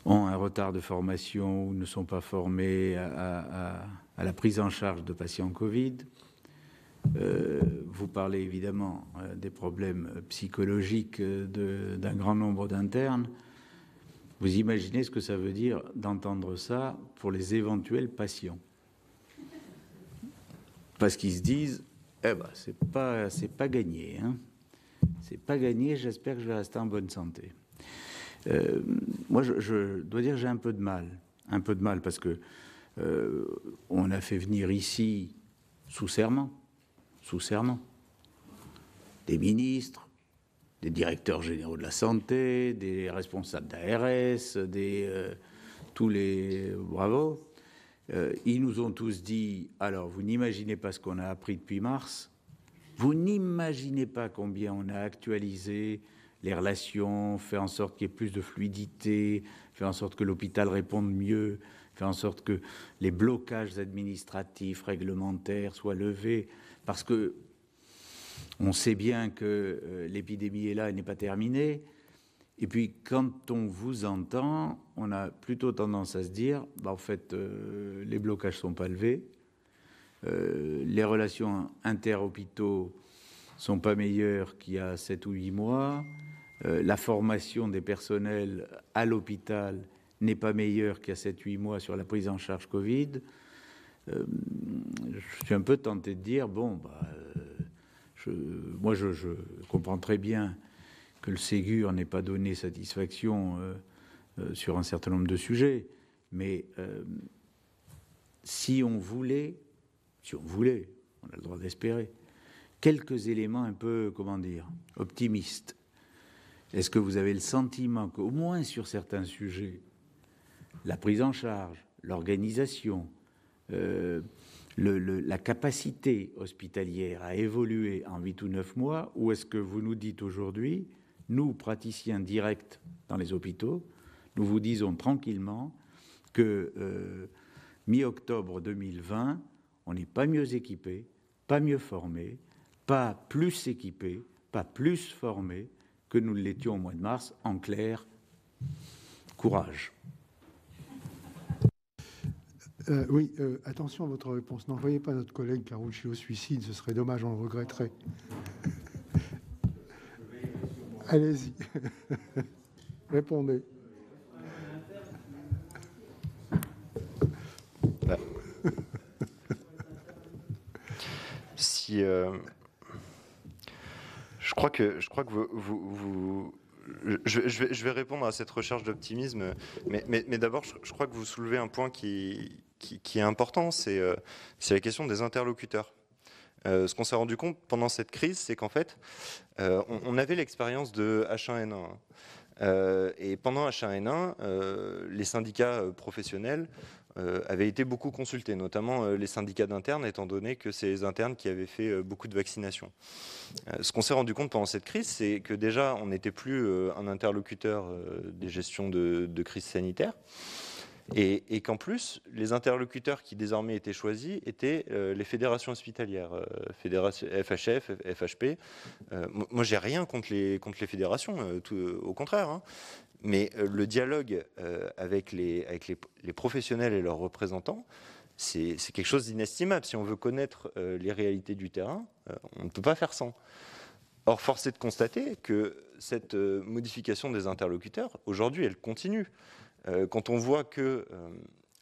[SPEAKER 8] ont un retard de formation ou ne sont pas formés à la prise en charge de patients Covid. Vous parlez évidemment des problèmes psychologiques d'un grand nombre d'internes. Vous imaginez ce que ça veut dire d'entendre ça pour les éventuels patients? Parce qu'ils se disent, eh ben, c'est pas gagné, hein. C'est pas gagné, j'espère que je vais rester en bonne santé. Moi, je dois dire que j'ai un peu de mal, parce que on a fait venir ici sous serment, des ministres, des directeurs généraux de la santé, des responsables d'ARS, tous les bravos. Ils nous ont tous dit, alors vous n'imaginez pas ce qu'on a appris depuis mars, vous n'imaginez pas combien on a actualisé les relations, fait en sorte qu'il y ait plus de fluidité, fait en sorte que l'hôpital réponde mieux, fait en sorte que les blocages administratifs, réglementaires soient levés, parce que on sait bien que l'épidémie est là, elle n'est pas terminée. Et puis, quand on vous entend, on a plutôt tendance à se dire, bah, en fait, les blocages ne sont pas levés, les relations inter-hôpitaux ne sont pas meilleures qu'il y a 7 ou 8 mois, la formation des personnels à l'hôpital n'est pas meilleure qu'il y a 7-8 mois sur la prise en charge Covid. Je suis un peu tenté de dire, bon, bah, moi je comprends très bien que le Ségur n'ait pas donné satisfaction sur un certain nombre de sujets, mais si on voulait, on a le droit d'espérer, quelques éléments un peu, comment dire, optimistes. Est-ce que vous avez le sentiment qu'au moins sur certains sujets, la prise en charge, l'organisation, la capacité hospitalière a évolué en 8 ou 9 mois, ou est-ce que vous nous dites aujourd'hui, nous, praticiens directs dans les hôpitaux, nous vous disons tranquillement que mi-octobre 2020, on n'est pas mieux équipé, pas mieux formé, pas plus équipé, pas plus formé que nous l'étions au mois de mars. En clair, courage.
[SPEAKER 4] Oui, attention à votre réponse. N'envoyez pas notre collègue Karoutchi au suicide, ce serait dommage, on le regretterait. Allez-y, répondez.
[SPEAKER 2] Si je crois que je vais répondre à cette recherche d'optimisme, mais d'abord, je crois que vous soulevez un point qui est important, c'est la question des interlocuteurs. Ce qu'on s'est rendu compte pendant cette crise, c'est qu'en fait, on avait l'expérience de H1N1. Et pendant H1N1, les syndicats professionnels avaient été beaucoup consultés, notamment les syndicats d'internes, étant donné que c'est les internes qui avaient fait beaucoup de vaccinations. Ce qu'on s'est rendu compte pendant cette crise, c'est que déjà, on n'était plus un interlocuteur des gestions de crise sanitaire, et qu'en plus, les interlocuteurs qui désormais étaient choisis étaient les fédérations hospitalières, FHF, FHP. Moi, j'ai rien contre les fédérations, au contraire, hein. Mais le dialogue avec les professionnels et leurs représentants, c'est quelque chose d'inestimable. Si on veut connaître les réalités du terrain, on ne peut pas faire sans. Or, force est de constater que cette modification des interlocuteurs, aujourd'hui, elle continue. Quand on voit que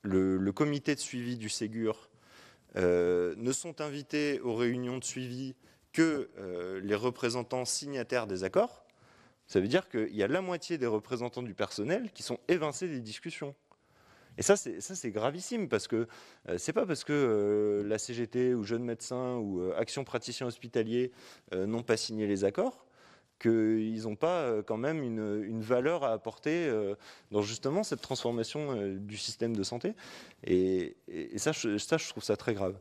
[SPEAKER 2] le comité de suivi du Ségur ne sont invités aux réunions de suivi que les représentants signataires des accords, ça veut dire qu'il y a la moitié des représentants du personnel qui sont évincés des discussions. Et ça, c'est gravissime, parce que c'est pas parce que la CGT ou Jeunes Médecins ou Action Praticiens Hospitaliers n'ont pas signé les accords qu'ils n'ont pas quand même une valeur à apporter dans justement cette transformation du système de santé. Et ça, je trouve ça très grave.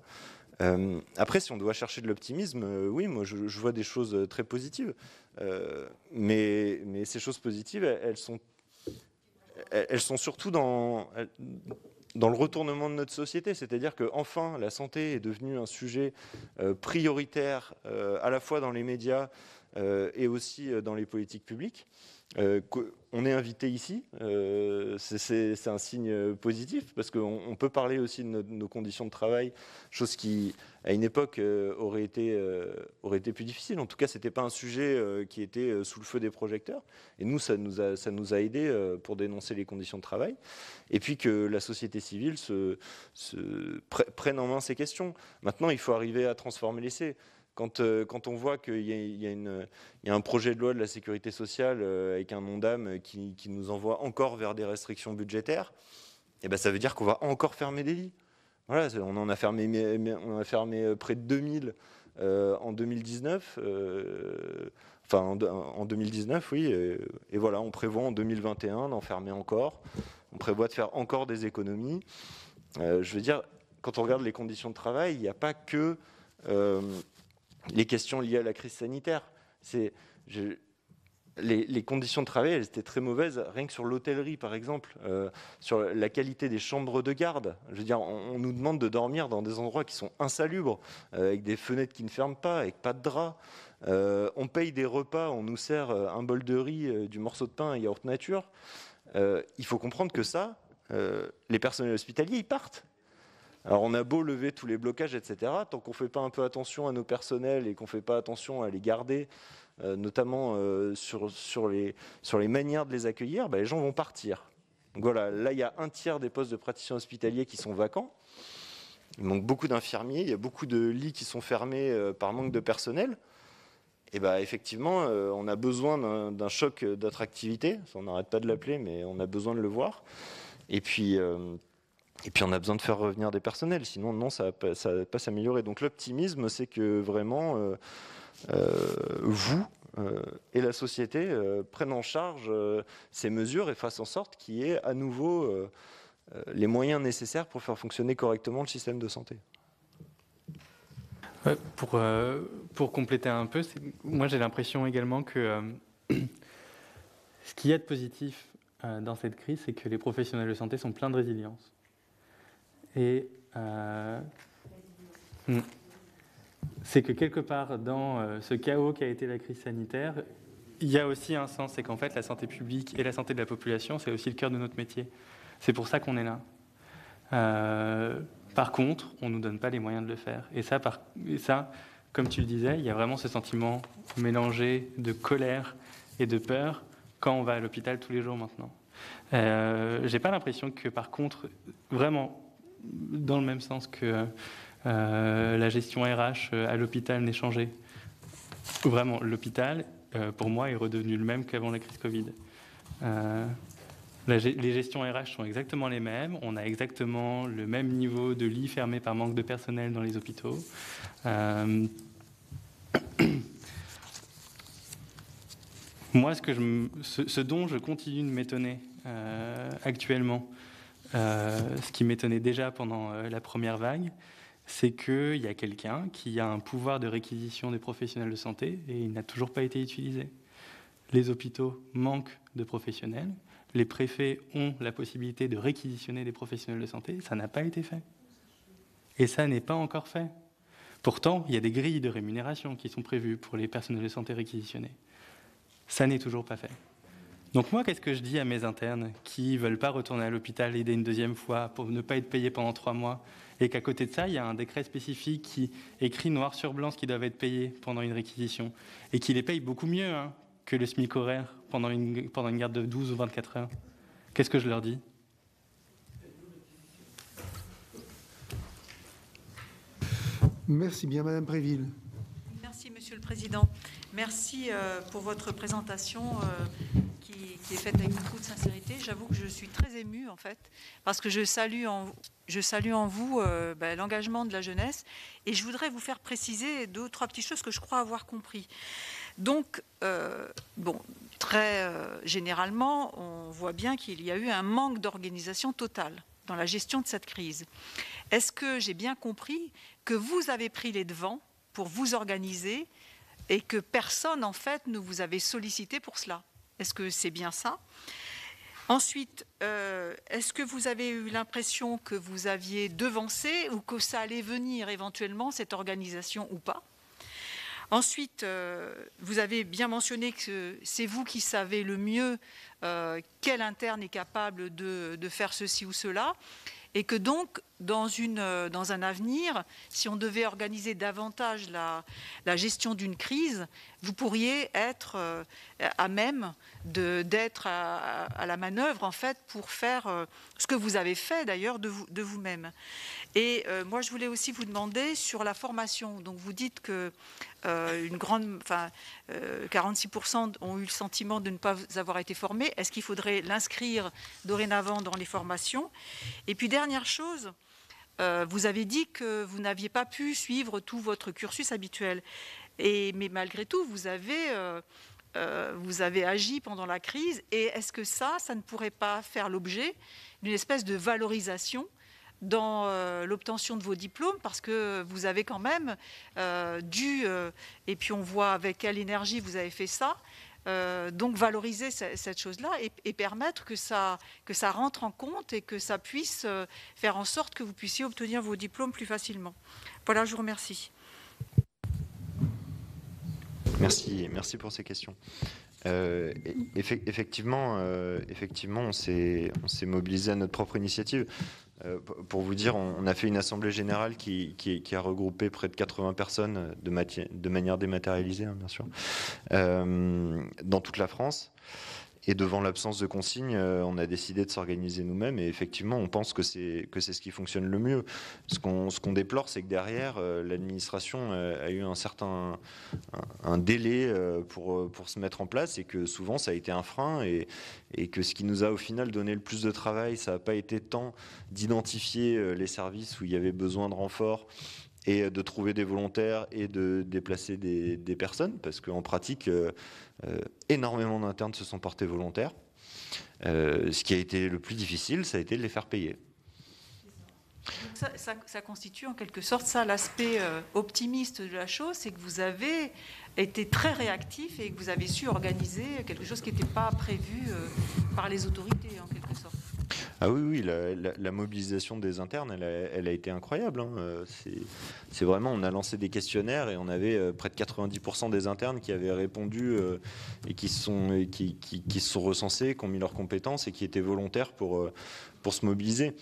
[SPEAKER 2] Après, si on doit chercher de l'optimisme, oui, moi je vois des choses très positives. Mais ces choses positives, elles sont surtout dans le retournement de notre société. C'est-à-dire qu'enfin, la santé est devenue un sujet prioritaire à la fois dans les médias et aussi dans les politiques publiques. On est invité ici, c'est un signe positif parce qu'on peut parler aussi de nos conditions de travail, chose qui, à une époque, aurait été plus difficile. En tout cas, ce n'était pas un sujet qui était sous le feu des projecteurs. Et nous, ça nous a aidés pour dénoncer les conditions de travail. Et puis que la société civile prenne en main ces questions. Maintenant, il faut arriver à transformer l'essai. Quand on voit qu'il y a un projet de loi de la sécurité sociale avec un Ondam qui nous envoie encore vers des restrictions budgétaires, et ben ça veut dire qu'on va encore fermer des lits. Voilà, on a fermé près de 2000 en 2019. En 2019, oui. Et voilà, on prévoit en 2021 d'en fermer encore. On prévoit de faire encore des économies. Je veux dire, quand on regarde les conditions de travail, il n'y a pas que les questions liées à la crise sanitaire. Les conditions de travail, elles étaient très mauvaises, rien que sur l'hôtellerie, par exemple, sur la qualité des chambres de garde. Je veux dire, on nous demande de dormir dans des endroits qui sont insalubres, avec des fenêtres qui ne ferment pas, avec pas de drap. On paye des repas, on nous sert un bol de riz, du morceau de pain et yaourt nature. Il faut comprendre que ça, les personnels hospitaliers, ils partent. Alors on a beau lever tous les blocages, etc., tant qu'on ne fait pas un peu attention à nos personnels et qu'on ne fait pas attention à les garder, notamment sur les manières de les accueillir, les gens vont partir. Donc voilà, là il y a un tiers des postes de praticiens hospitaliers qui sont vacants. Il manque beaucoup d'infirmiers, il y a beaucoup de lits qui sont fermés par manque de personnel. Et effectivement, on a besoin d'un choc d'attractivité, on n'arrête pas de l'appeler, mais on a besoin de le voir. Et puis on a besoin de faire revenir des personnels, sinon non, ça va pas s'améliorer. Donc l'optimisme, c'est que vraiment, vous et la société prennent en charge ces mesures et fassent en sorte qu'il y ait à nouveau les moyens nécessaires pour faire fonctionner correctement le système de santé.
[SPEAKER 3] Ouais, pour compléter un peu, moi j'ai l'impression également que ce qu'il y a de positif dans cette crise, c'est que les professionnels de santé sont pleins de résilience. Et c'est que quelque part dans ce chaos qu'a été la crise sanitaire, il y a aussi un sens, c'est qu'en fait la santé publique et la santé de la population, c'est aussi le cœur de notre métier. C'est pour ça qu'on est là. Par contre, on ne nous donne pas les moyens de le faire. Et ça, comme tu le disais, il y a vraiment ce sentiment mélangé de colère et de peur quand on va à l'hôpital tous les jours maintenant. J'ai pas l'impression que, par contre, vraiment, dans le même sens que la gestion RH à l'hôpital n'ait changé. Vraiment, l'hôpital, pour moi, est redevenu le même qu'avant la crise Covid. Les gestions RH sont exactement les mêmes. On a exactement le même niveau de lits fermés par manque de personnel dans les hôpitaux. Moi, ce dont je continue de m'étonner actuellement, ce qui m'étonnait déjà pendant la première vague, c'est qu'il y a quelqu'un qui a un pouvoir de réquisition des professionnels de santé et il n'a toujours pas été utilisé. Les hôpitaux manquent de professionnels. Les préfets ont la possibilité de réquisitionner des professionnels de santé. Ça n'a pas été fait. Et ça n'est pas encore fait. Pourtant, il y a des grilles de rémunération qui sont prévues pour les personnels de santé réquisitionnés. Ça n'est toujours pas fait. Donc moi, qu'est-ce que je dis à mes internes qui ne veulent pas retourner à l'hôpital aider une deuxième fois pour ne pas être payés pendant 3 mois et qu'à côté de ça, il y a un décret spécifique qui écrit noir sur blanc ce qu'ils doivent être payés pendant une réquisition et qui les paye beaucoup mieux que le SMIC horaire pendant une garde de 12 ou 24 heures. Qu'est-ce que je leur dis ?
[SPEAKER 4] Merci bien, Madame Préville.
[SPEAKER 9] Merci, Monsieur le Président. Merci pour votre présentation qui est faite avec beaucoup de sincérité. J'avoue que je suis très émue, en fait, parce que je salue en vous l'engagement de la jeunesse et je voudrais vous faire préciser 2 ou 3 petites choses que je crois avoir compris. Donc, très généralement, on voit bien qu'il y a eu un manque d'organisation totale dans la gestion de cette crise. Est-ce que j'ai bien compris que vous avez pris les devants pour vous organiser et que personne, en fait, ne vous avait sollicité pour cela? Est-ce que c'est bien ça? Ensuite, est-ce que vous avez eu l'impression que vous aviez devancé ou que ça allait venir éventuellement, cette organisation ou pas? Ensuite, vous avez bien mentionné que c'est vous qui savez le mieux quel interne est capable de faire ceci ou cela, et que donc, dans un avenir, si on devait organiser davantage la gestion d'une crise, vous pourriez être à même d'être à la manœuvre, en fait, pour faire ce que vous avez fait, d'ailleurs, de vous-même. Et moi, je voulais aussi vous demander sur la formation. Donc, vous dites que 46% ont eu le sentiment de ne pas avoir été formés. Est-ce qu'il faudrait l'inscrire dorénavant dans les formations? Et puis, dernière chose, vous avez dit que vous n'aviez pas pu suivre tout votre cursus habituel. Mais malgré tout, vous avez agi pendant la crise. Et est-ce que ça ne pourrait pas faire l'objet d'une espèce de valorisation dans l'obtention de vos diplômes, parce que vous avez quand même dû, et puis on voit avec quelle énergie vous avez fait ça, donc valoriser cette chose-là et permettre que ça rentre en compte et que ça puisse faire en sorte que vous puissiez obtenir vos diplômes plus facilement. Voilà, je vous remercie.
[SPEAKER 2] Merci pour ces questions. Effectivement, on s'est mobilisé à notre propre initiative. Pour vous dire, on a fait une assemblée générale qui a regroupé près de 80 personnes de manière dématérialisée, hein, bien sûr, dans toute la France. Et devant l'absence de consignes, on a décidé de s'organiser nous-mêmes. Et effectivement, on pense que c'est ce qui fonctionne le mieux. Ce qu'on déplore, c'est que derrière, l'administration a eu un délai pour se mettre en place, et que souvent, ça a été un frein. Et que ce qui nous a au final donné le plus de travail, ça n'a pas été tant d'identifier les services où il y avait besoin de renfort, et de trouver des volontaires et de déplacer des personnes, parce qu'en pratique, énormément d'internes se sont portés volontaires. Ce qui a été le plus difficile, ça a été de les faire payer.
[SPEAKER 9] Ça constitue en quelque sorte ça l'aspect optimiste de la chose, c'est que vous avez été très réactif et que vous avez su organiser quelque chose qui n'était pas prévu par les autorités en quelque sorte.
[SPEAKER 2] Ah oui, la mobilisation des internes, elle a été incroyable, hein. C'est vraiment, on a lancé des questionnaires et on avait près de 90% des internes qui avaient répondu et qui se sont recensés, qui ont mis leurs compétences et qui étaient volontaires pour se mobiliser.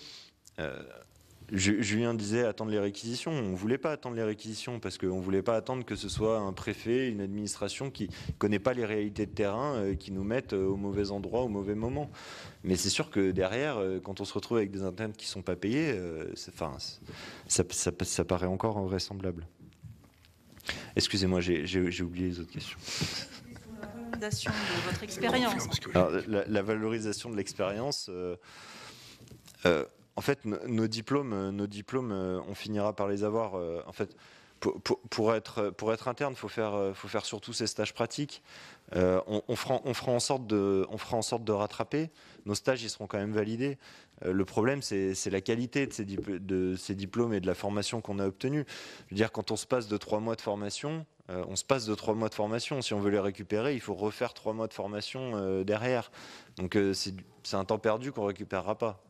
[SPEAKER 2] Julien disait attendre les réquisitions. On ne voulait pas attendre les réquisitions parce qu'on ne voulait pas attendre que ce soit un préfet, une administration qui ne connaît pas les réalités de terrain, qui nous mettent au mauvais endroit, au mauvais moment. Mais c'est sûr que derrière, quand on se retrouve avec des internes qui ne sont pas payés, ça paraît encore invraisemblable. Excusez-moi, j'ai oublié les autres questions.
[SPEAKER 9] La valorisation de votre expérience.
[SPEAKER 2] Alors, la valorisation de l'expérience... en fait, nos diplômes, on finira par les avoir. En fait, pour être interne, faut faire surtout ces stages pratiques. On fera en sorte de rattraper. Nos stages, ils seront quand même validés. Le problème, c'est la qualité de ces diplômes et de la formation qu'on a obtenue. Je veux dire, quand on se passe de 3 mois de formation, Si on veut les récupérer, il faut refaire 3 mois de formation derrière. Donc, c'est un temps perdu qu'on ne récupérera pas.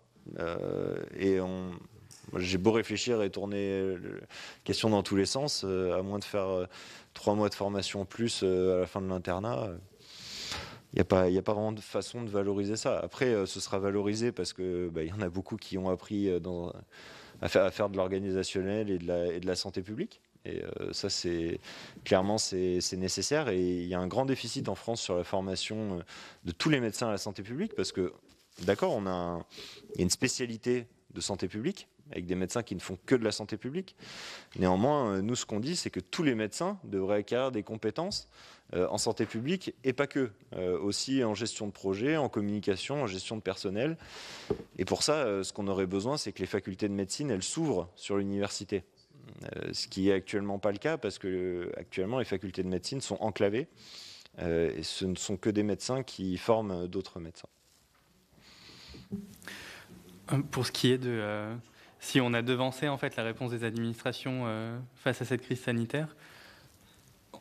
[SPEAKER 2] J'ai beau réfléchir et tourner la question dans tous les sens, à moins de faire 3 mois de formation en plus à la fin de l'internat, il n'y a pas vraiment de façon de valoriser ça. Après, ce sera valorisé parce que y en a beaucoup qui ont appris à faire de l'organisationnel et de la santé publique. Et ça, clairement, c'est nécessaire. Et il y a un grand déficit en France sur la formation de tous les médecins à la santé publique parce que, d'accord, il y a une spécialité de santé publique avec des médecins qui ne font que de la santé publique. Néanmoins, nous, ce qu'on dit, c'est que tous les médecins devraient acquérir des compétences en santé publique et pas que, aussi en gestion de projet, en communication, en gestion de personnel. Et pour ça, ce qu'on aurait besoin, c'est que les facultés de médecine, elles s'ouvrent sur l'université. Ce qui n'est actuellement pas le cas parce que actuellement, les facultés de médecine sont enclavées et ce ne sont que des médecins qui forment d'autres médecins.
[SPEAKER 3] Pour ce qui est de si on a devancé en fait la réponse des administrations face à cette crise sanitaire,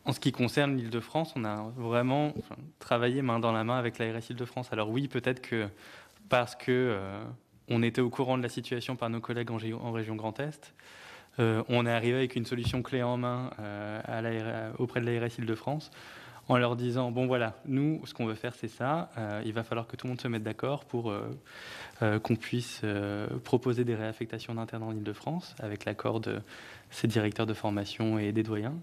[SPEAKER 3] en ce qui concerne l'Île-de-France, on a vraiment travaillé main dans la main avec l'ARS Île-de-France. Alors oui, peut-être que parce que on était au courant de la situation par nos collègues en région Grand Est, On est arrivé avec une solution clé en main auprès de l'ARS Île-de-France en leur disant, bon voilà, nous, ce qu'on veut faire, c'est ça. Il va falloir que tout le monde se mette d'accord pour qu'on puisse proposer des réaffectations d'internes en Île-de-France avec l'accord de ces directeurs de formation et des doyens.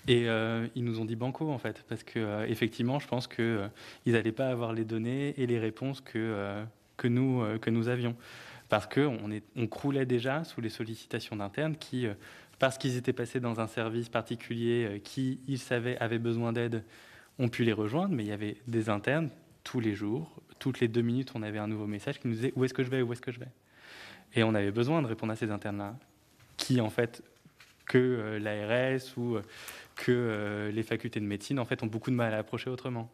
[SPEAKER 3] Ils nous ont dit banco, en fait, parce que effectivement, je pense qu'ils n'allaient pas avoir les données et les réponses que nous avions. Parce qu'on croulait déjà sous les sollicitations d'internes qui, parce qu'ils étaient passés dans un service particulier qui, ils savaient, avaient besoin d'aide, ont pu les rejoindre, mais il y avait des internes tous les jours, toutes les 2 minutes, on avait un nouveau message qui nous disait « Où est-ce que je vais ? Où est-ce que je vais ?» Et on avait besoin de répondre à ces internes-là, qui, en fait, que l'ARS ou que les facultés de médecine, en fait, ont beaucoup de mal à approcher autrement.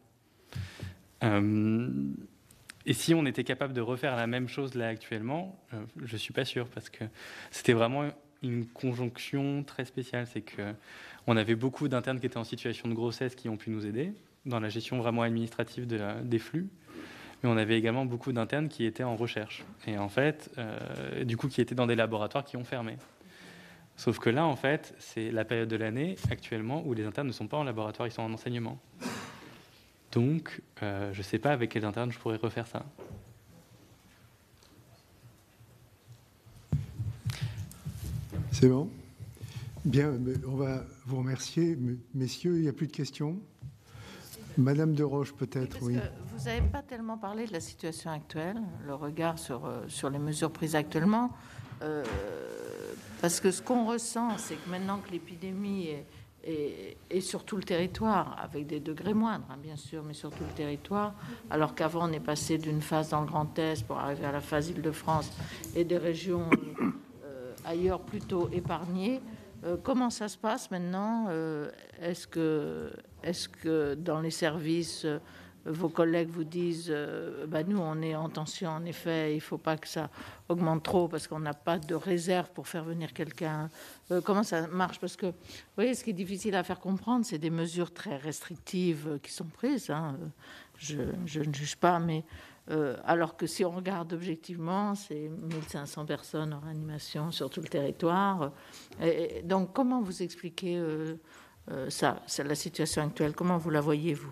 [SPEAKER 3] Et si on était capable de refaire la même chose là actuellement, je ne suis pas sûr, parce que c'était vraiment une conjonction très spéciale. C'est qu'on avait beaucoup d'internes qui étaient en situation de grossesse qui ont pu nous aider dans la gestion vraiment administrative des flux, mais on avait également beaucoup d'internes qui étaient en recherche, et en fait, du coup, qui étaient dans des laboratoires qui ont fermé. Sauf que là, en fait, c'est la période de l'année actuellement où les internes ne sont pas en laboratoire, ils sont en enseignement. Donc, je ne sais pas avec quels internes je pourrais refaire ça.
[SPEAKER 4] C'est bon ? Bien, on va vous remercier. Messieurs, il n'y a plus de questions ? Madame de Roche, peut-être, oui.
[SPEAKER 5] Vous n'avez pas tellement parlé de la situation actuelle, le regard sur les mesures prises actuellement. Parce que ce qu'on ressent, c'est que maintenant que l'épidémie est sur tout le territoire, avec des degrés moindres, hein, bien sûr, mais sur tout le territoire, alors qu'avant on est passé d'une phase dans le Grand Est pour arriver à la phase Île-de-France et des régions ailleurs plutôt épargnées. Comment ça se passe maintenant ? Est-ce que dans les services, vos collègues vous disent nous on est en tension, en effet, il ne faut pas que ça augmente trop parce qu'on n'a pas de réserve pour faire venir quelqu'un. Comment ça marche ? Parce que, vous voyez, ce qui est difficile à faire comprendre, c'est des mesures très restrictives qui sont prises. Hein. Je ne juge pas, mais alors que si on regarde objectivement, c'est 1500 personnes en réanimation sur tout le territoire. Et donc, comment vous expliquez ça, c'est la situation actuelle ? Comment vous la voyez, vous ?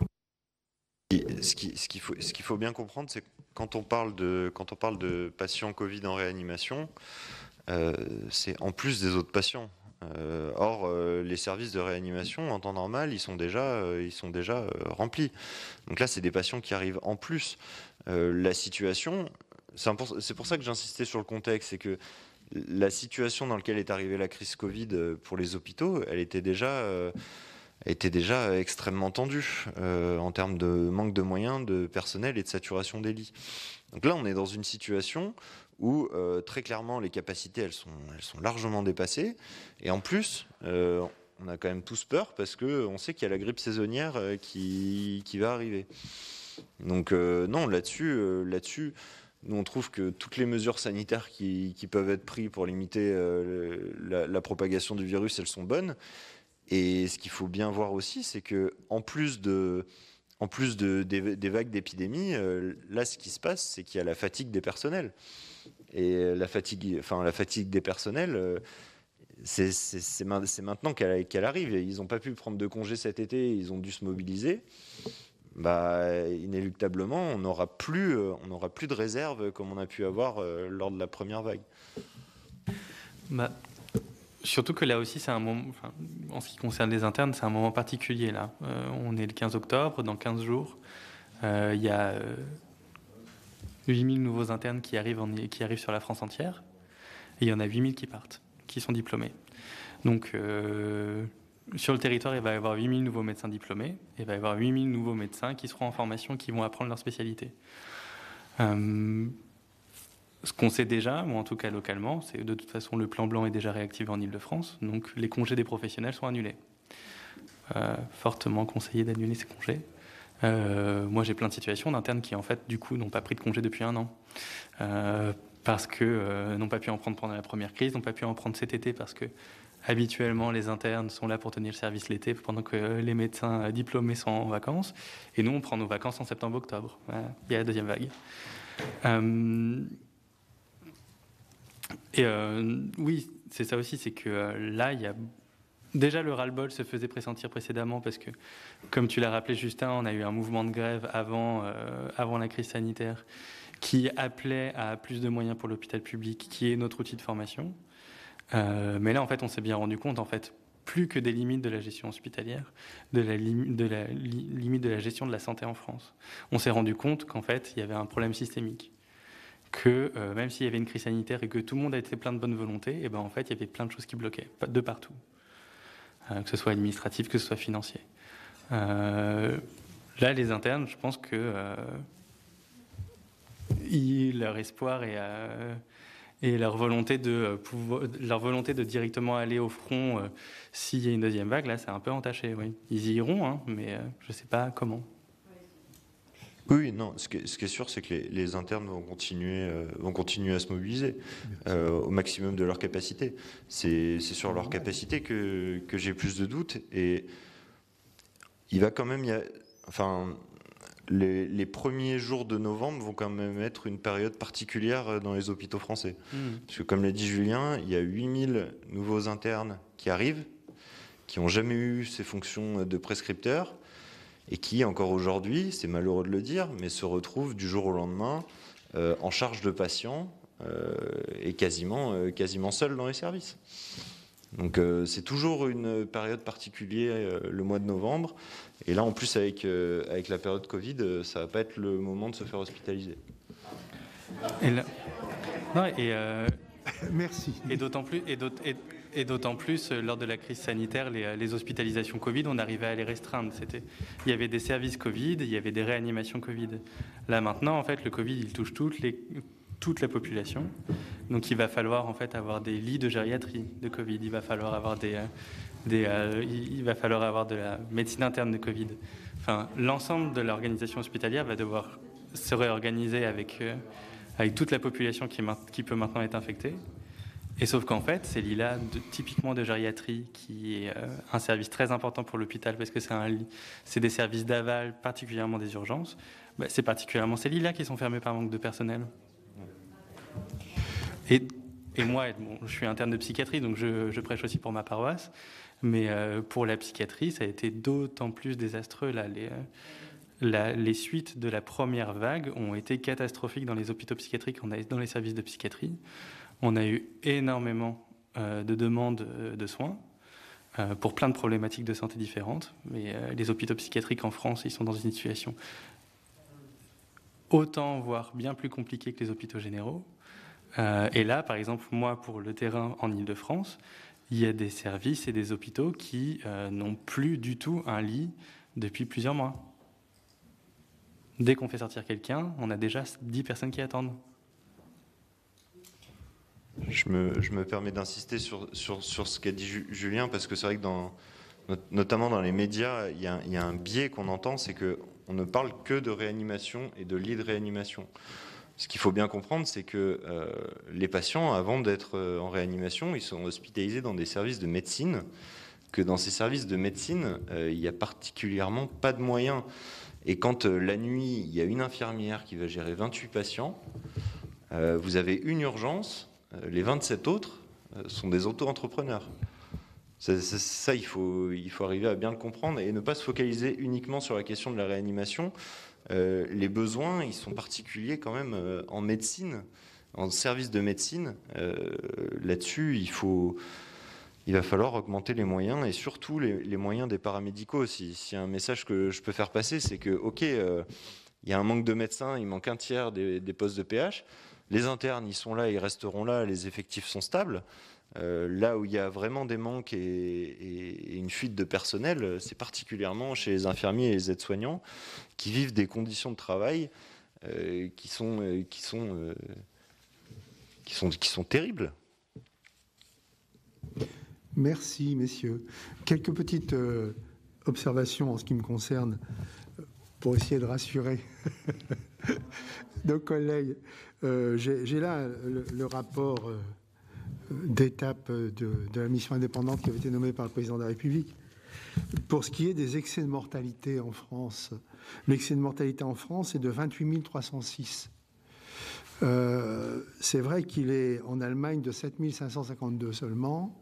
[SPEAKER 2] Ce qu'il faut bien comprendre, c'est que quand on parle de patients Covid en réanimation, c'est en plus des autres patients. Or, les services de réanimation en temps normal, ils sont déjà remplis. Donc là, c'est des patients qui arrivent en plus. La situation, c'est pour ça que j'insistais sur le contexte, c'est que la situation dans laquelle est arrivée la crise Covid pour les hôpitaux, elle était déjà extrêmement tendue en termes de manque de moyens, de personnel et de saturation des lits. Donc là, on est dans une situation où très clairement les capacités elles sont largement dépassées, et en plus on a quand même tous peur parce qu'on sait qu'il y a la grippe saisonnière qui va arriver. Donc non, là-dessus, nous on trouve que toutes les mesures sanitaires qui peuvent être prises pour limiter la propagation du virus, elles sont bonnes. Et ce qu'il faut bien voir aussi, c'est que en plus des vagues d'épidémie, là ce qui se passe, c'est qu'il y a la fatigue des personnels. Et la fatigue des personnels, c'est maintenant qu'elle arrive. Ils n'ont pas pu prendre de congés cet été, ils ont dû se mobiliser. Inéluctablement, on n'aura plus de réserve comme on a pu avoir lors de la première vague.
[SPEAKER 3] Surtout que là aussi, c'est un moment, en ce qui concerne les internes, c'est un moment particulier là. On est le 15 octobre, dans 15 jours, il y a 8000 nouveaux internes qui arrivent sur la France entière, et il y en a 8000 qui partent, qui sont diplômés. Donc, sur le territoire, il va y avoir 8000 nouveaux médecins diplômés, et il va y avoir 8000 nouveaux médecins qui seront en formation, qui vont apprendre leur spécialité. Ce qu'on sait déjà, ou en tout cas localement, c'est que de toute façon, le plan blanc est déjà réactivé en Île-de-France, donc les congés des professionnels sont annulés. Fortement conseillé d'annuler ces congés. Moi, j'ai plein de situations d'internes qui, en fait, du coup, n'ont pas pris de congé depuis 1 an. Parce que n'ont pas pu en prendre pendant la première crise, n'ont pas pu en prendre cet été, parce que habituellement, les internes sont là pour tenir le service l'été, pendant que les médecins diplômés sont en vacances. Et nous, on prend nos vacances en septembre-octobre. Voilà, il y a la deuxième vague. Et oui, c'est ça aussi, c'est que là, il y a déjà le ras-le-bol se faisait pressentir précédemment parce que, comme tu l'as rappelé, Justin, on a eu un mouvement de grève avant la crise sanitaire qui appelait à plus de moyens pour l'hôpital public, qui est notre outil de formation. Mais là, en fait, on s'est bien rendu compte, en fait, plus que des limites de la gestion hospitalière, de la limite de la gestion de la santé en France. On s'est rendu compte qu'en fait, il y avait un problème systémique. Que même s'il y avait une crise sanitaire et que tout le monde a été plein de bonne volonté, et ben en fait, il y avait plein de choses qui bloquaient, de partout. Que ce soit administratif, que ce soit financier. Là, les internes, je pense que leur espoir et leur volonté de directement aller au front s'il y a une deuxième vague, là, c'est un peu entaché. Oui. Ils y iront, hein, mais je ne sais pas comment.
[SPEAKER 2] Oui, non. Ce qui est sûr, c'est que les internes vont continuer à se mobiliser au maximum de leur capacité. C'est sur leur capacité que j'ai plus de doutes. Et il va quand même les premiers jours de novembre vont quand même être une période particulière dans les hôpitaux français. Parce que comme l'a dit Julien, il y a 8000 nouveaux internes qui arrivent, qui n'ont jamais eu ces fonctions de prescripteurs, et qui, encore aujourd'hui, c'est malheureux de le dire, mais se retrouvent du jour au lendemain en charge de patients et quasiment seuls dans les services. Donc c'est toujours une période particulière, le mois de novembre. Et là, en plus, avec la période Covid, ça ne va pas être le moment de se faire hospitaliser.
[SPEAKER 3] Et là... non,
[SPEAKER 4] Merci.
[SPEAKER 3] Et d'autant plus, lors de la crise sanitaire, les hospitalisations Covid, on arrivait à les restreindre. Il y avait des services Covid, il y avait des réanimations Covid. Là, maintenant, en fait, le Covid, il touche toute la population. Donc, il va falloir, en fait, avoir des lits de gériatrie de Covid. Il va falloir avoir il va falloir avoir de la médecine interne de Covid. Enfin, l'ensemble de l'organisation hospitalière va devoir se réorganiser avec toute la population qui peut maintenant être infectée. Et sauf qu'en fait, ces lits-là, typiquement de gériatrie, qui est un service très important pour l'hôpital, parce que c'est des services d'aval, particulièrement des urgences, c'est particulièrement ces lits-là qui sont fermés par manque de personnel. Et moi, je suis interne de psychiatrie, donc je prêche aussi pour ma paroisse, mais pour la psychiatrie, ça a été d'autant plus désastreux. Là, les suites de la première vague ont été catastrophiques dans les hôpitaux psychiatriques, dans les services de psychiatrie. On a eu énormément de demandes de soins pour plein de problématiques de santé différentes. Mais les hôpitaux psychiatriques en France, ils sont dans une situation autant, voire bien plus compliquée que les hôpitaux généraux. Et là, par exemple, moi, pour le terrain en Île-de-France, il y a des services et des hôpitaux qui n'ont plus du tout un lit depuis plusieurs mois. Dès qu'on fait sortir quelqu'un, on a déjà 10 personnes qui attendent.
[SPEAKER 2] Je me permets d'insister sur ce qu'a dit Julien, parce que c'est vrai que notamment dans les médias, il y a un biais qu'on entend, c'est qu'on ne parle que de réanimation et de lits de réanimation. Ce qu'il faut bien comprendre, c'est que les patients, avant d'être en réanimation, ils sont hospitalisés dans des services de médecine, que dans ces services de médecine, il n'y a particulièrement pas de moyens. Et quand la nuit, il y a une infirmière qui va gérer 28 patients, vous avez une urgence, les 27 autres sont des auto-entrepreneurs. Ça, il faut arriver à bien le comprendre et ne pas se focaliser uniquement sur la question de la réanimation. Les besoins, ils sont particuliers quand même en médecine, en service de médecine. Là-dessus, il va falloir augmenter les moyens et surtout les moyens des paramédicaux. S'il y a un message que je peux faire passer, c'est que, ok, il y a un manque de médecins, il manque un tiers des postes de PH. Les internes, ils sont là, ils resteront là, les effectifs sont stables. Là où il y a vraiment des manques et une fuite de personnel, c'est particulièrement chez les infirmiers et les aides-soignants qui vivent des conditions de travail qui sont terribles.
[SPEAKER 4] Merci, messieurs. Quelques petites observations en ce qui me concerne pour essayer de rassurer nos collègues. J'ai là le rapport d'étape de la mission indépendante qui avait été nommée par le président de la République. Pour ce qui est des excès de mortalité en France, l'excès de mortalité en France est de 28 306. C'est vrai qu'il est en Allemagne de 7552 seulement,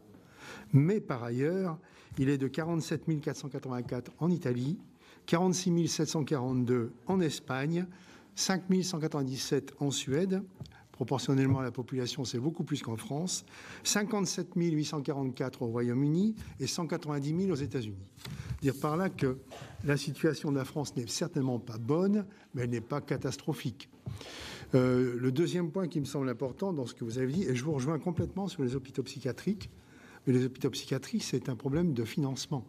[SPEAKER 4] mais par ailleurs, il est de 47 484 en Italie, 46 742 en Espagne, 5 197 en Suède. Proportionnellement à la population, c'est beaucoup plus qu'en France. 57 844 au Royaume-Uni et 190 000 aux États-Unis. Dire par là que la situation de la France n'est certainement pas bonne, mais elle n'est pas catastrophique. Le deuxième point qui me semble important dans ce que vous avez dit, et je vous rejoins complètement sur les hôpitaux psychiatriques, mais les hôpitaux psychiatriques, c'est un problème de financement.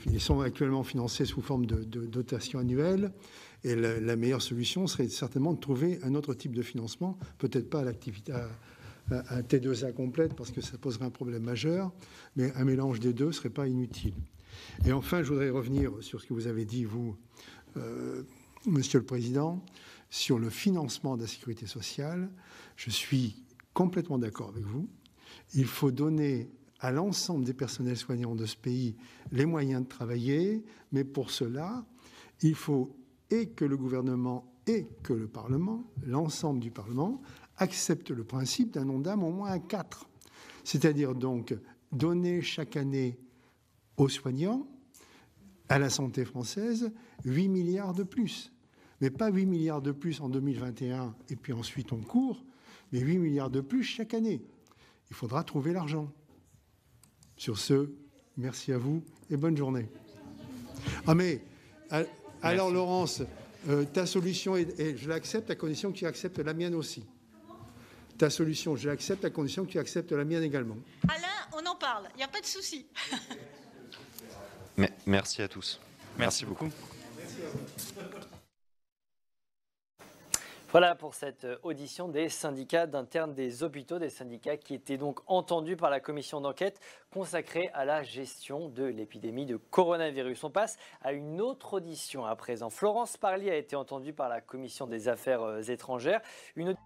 [SPEAKER 4] Ils sont actuellement financés sous forme de dotation annuelle. Et la meilleure solution serait certainement de trouver un autre type de financement, peut-être pas à l'activité, à T2A complète, parce que ça poserait un problème majeur, mais un mélange des deux ne serait pas inutile. Et enfin, je voudrais revenir sur ce que vous avez dit, vous, Monsieur le Président, sur le financement de la sécurité sociale. Je suis complètement d'accord avec vous. Il faut donner à l'ensemble des personnels soignants de ce pays les moyens de travailler, mais pour cela, il faut et que le gouvernement et que le Parlement, l'ensemble du Parlement, accepte le principe d'un Ondam au moins à 4. C'est-à-dire donc donner chaque année aux soignants, à la santé française, 8 milliards de plus. Mais pas 8 milliards de plus en 2021 et puis ensuite on court, mais 8 milliards de plus chaque année. Il faudra trouver l'argent. Sur ce, merci à vous et bonne journée. Ah mais... Alors, Laurence, ta solution, et je l'accepte à condition que tu acceptes la mienne aussi. Ta solution, je l'accepte à condition que tu acceptes la mienne également.
[SPEAKER 7] Alain, on en parle, il n'y a pas de souci.
[SPEAKER 2] Merci à tous.
[SPEAKER 3] Merci beaucoup.
[SPEAKER 4] Merci à vous.
[SPEAKER 1] Voilà pour cette audition des syndicats d'internes des hôpitaux, des syndicats qui étaient donc entendus par la commission d'enquête consacrée à la gestion de l'épidémie de coronavirus. On passe à une autre audition à présent. Florence Parly a été entendue par la commission des affaires étrangères. Une